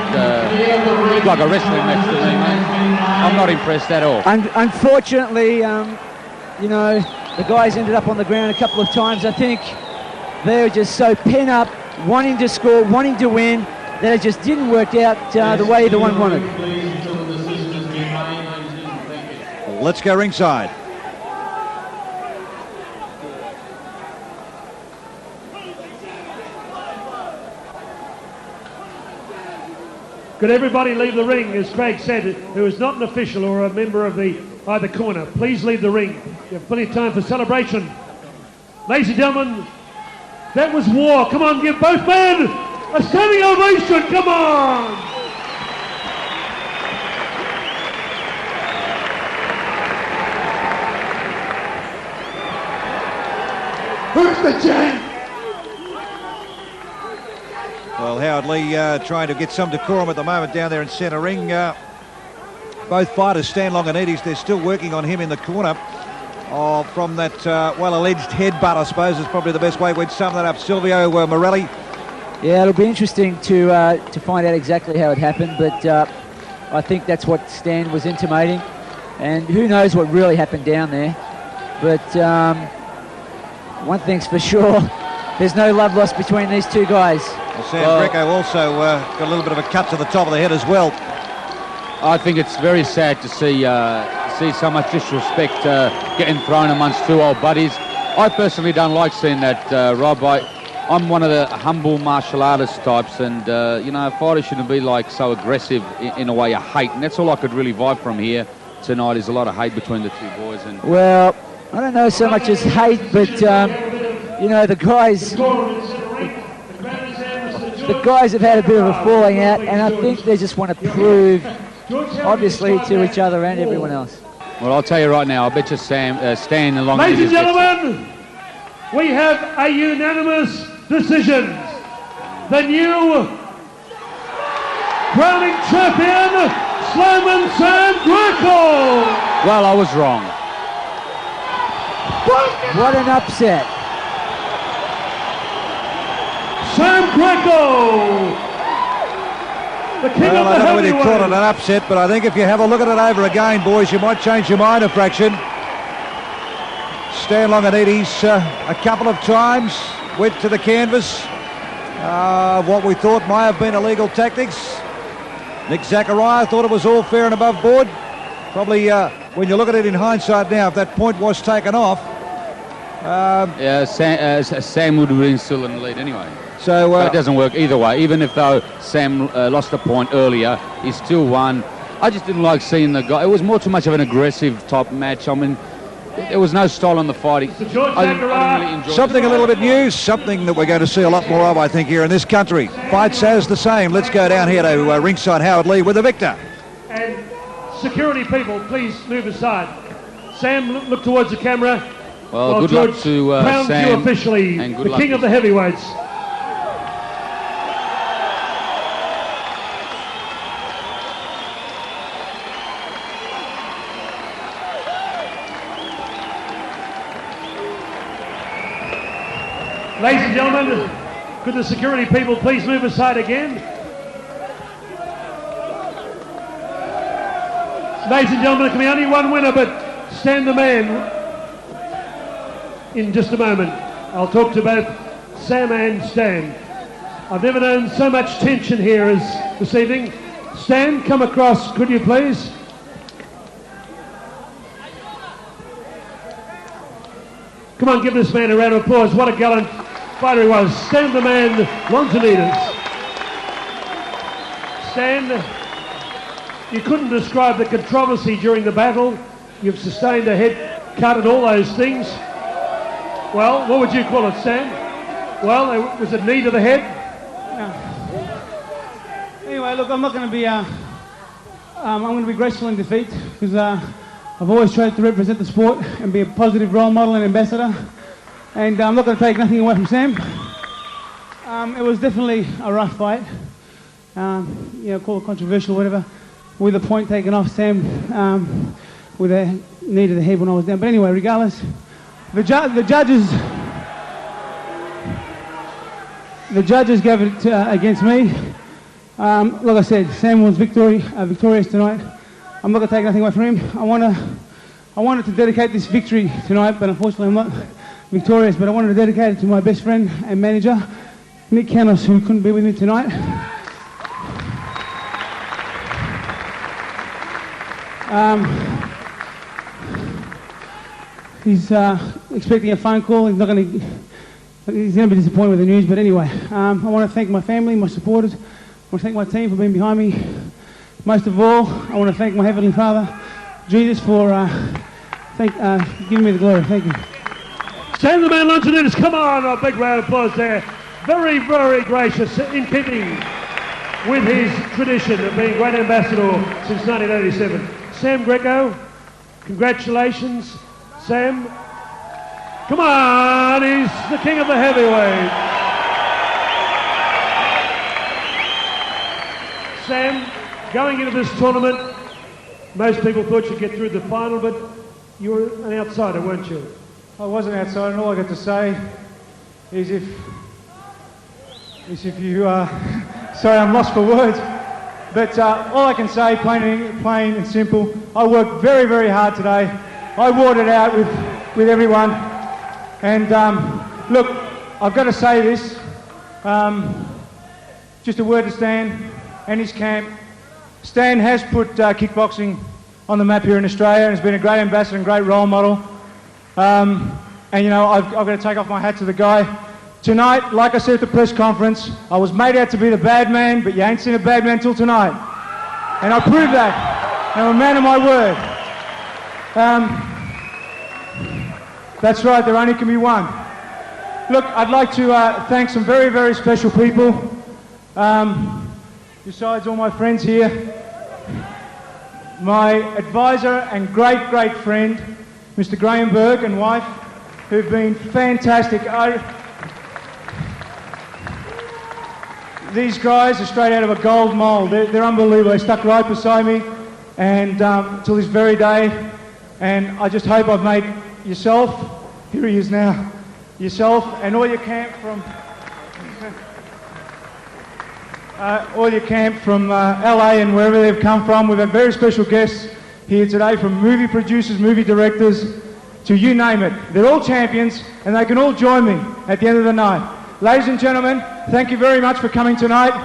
like a wrestling match to me, mate. I'm not impressed at all. Unfortunately, you know, the guys ended up on the ground a couple of times. I think they were just so pent up, wanting to score, wanting to win, that it just didn't work out the way the one wanted. Let's go ringside. Could everybody leave the ring, as Craig said, who is not an official or a member of the either corner. Please leave the ring. You have plenty of time for celebration. Ladies and gentlemen, that was war. Come on, give both men a standing ovation. Come on. Who's the champ? Well, Howard Lee trying to get some decorum at the moment down there in centre ring. Both fighters, Stan Longinidis, they're still working on him in the corner from that well-alleged headbutt, I suppose, is probably the best way we'd sum that up. Silvio Morelli. Yeah, it'll be interesting to find out exactly how it happened, but I think that's what Stan was intimating, and who knows what really happened down there. But one thing's for sure, there's no love lost between these two guys. Well, Sam Greco also got a little bit of a cut to the top of the head as well. I think it's very sad to see so much disrespect getting thrown amongst two old buddies. I personally don't like seeing that, Rob. I'm one of the humble martial artist types, and you know, fighters shouldn't be like so aggressive in a way of hate, and that's all I could really vibe from here tonight is a lot of hate between the two boys. And well, I don't know so much as hate, but you know, the guys have had a bit of a falling out, and I think they just want to prove, obviously, to each other and everyone else. Well, I'll tell you right now, I bet you Stan and Longinidis. Ladies and gentlemen, we have a unanimous decision. The new crowning champion, Sam Greco. Well, I was wrong. What an upset. Sam Greco, the king of the I don't know whether you call it heavyweight. an upset, but I think if you have a look at it over again, boys, you might change your mind a fraction. Stan Longinidis a couple of times went to the canvas. What we thought might have been illegal tactics. Nick Zachariah thought it was all fair and above board. Probably, when you look at it in hindsight now, if that point was taken off. Yeah, Sam would have been still in the lead anyway. So it doesn't work either way. Even if though Sam lost a point earlier, he still won. I just didn't like seeing the guy. It was more too much of an aggressive type match. I mean, there was no style on the fighting. I didn't really enjoy something a little bit new, something that we're going to see a lot more of, I think, here in this country. Fights as the same. Let's go down here to ringside Howard Lee with the victor. And security people, please move aside. Sam, look towards the camera. Well, good luck to crowns Sam. You officially and good the luck king of the heavyweights. Ladies and gentlemen, could the security people please move aside again? Ladies and gentlemen, there can be only one winner, but Stan the man. In just a moment, I'll talk to both Sam and Stan. I've never known so much tension here as this evening. Stan, come across, could you please? Come on, give this man a round of applause. What a gallant fighter he was. Stan the Man Longinidis. Stan, you couldn't describe the controversy during the battle. You've sustained a head cut and all those things. Well, what would you call it, Stan? Well, was it knee to the head? Anyway, look, I'm not going to be. I'm going to be graceful in defeat because I've always tried to represent the sport and be a positive role model and ambassador. And I'm not going to take nothing away from Sam. It was definitely a rough fight. Call it controversial, whatever. With a point taken off Sam with a knee to the head when I was down. But anyway, regardless, the judges gave it against me. Like I said, Sam was victorious tonight. I'm not going to take nothing away from him. I wanted to dedicate this victory tonight, but unfortunately I'm not victorious. But I wanted to dedicate it to my best friend and manager, Nick Kennna, who couldn't be with me tonight. He's expecting a phone call. He's going to be disappointed with the news. But anyway, I want to thank my family, my supporters. I want to thank my team for being behind me. Most of all, I want to thank my Heavenly Father, Jesus, for giving me the glory. Thank you. Stan the Man Longinidis, come on, a big round of applause there. Very, very gracious, in keeping with his tradition of being great ambassador since 1987. Sam Greco, congratulations. Sam, come on, he's the king of the heavyweight. Sam, going into this tournament, most people thought you'd get through the final, but you were an outsider, weren't you? I was an outsider, and all I got to say is if you, sorry, I'm lost for words, but all I can say, plain and simple, I worked very, very hard today. I wore it out with everyone, and look, I've got to say this, just a word to Stan and his camp. Stan has put kickboxing on the map here in Australia and has been a great ambassador and great role model. And you know, I've got to take off my hat to the guy. Tonight, like I said at the press conference, I was made out to be the bad man, but you ain't seen a bad man till tonight. And I proved that. And I'm a man of my word. That's right, there only can be one. Look, I'd like to thank some very, very special people. Besides all my friends here, my advisor and great, great friend, Mr. Graham Berg and wife, who've been fantastic. These guys are straight out of a gold mould. They're unbelievable. They stuck right beside me, and till this very day. And I just hope I've made yourself, here he is now, yourself and all your camp from LA and wherever they've come from. We've had very special guests here today, from movie producers, movie directors, to you name it. They're all champions, and they can all join me at the end of the night. Ladies and gentlemen, thank you very much for coming tonight.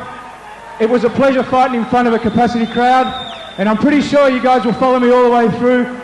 It was a pleasure fighting in front of a capacity crowd, and I'm pretty sure you guys will follow me all the way through.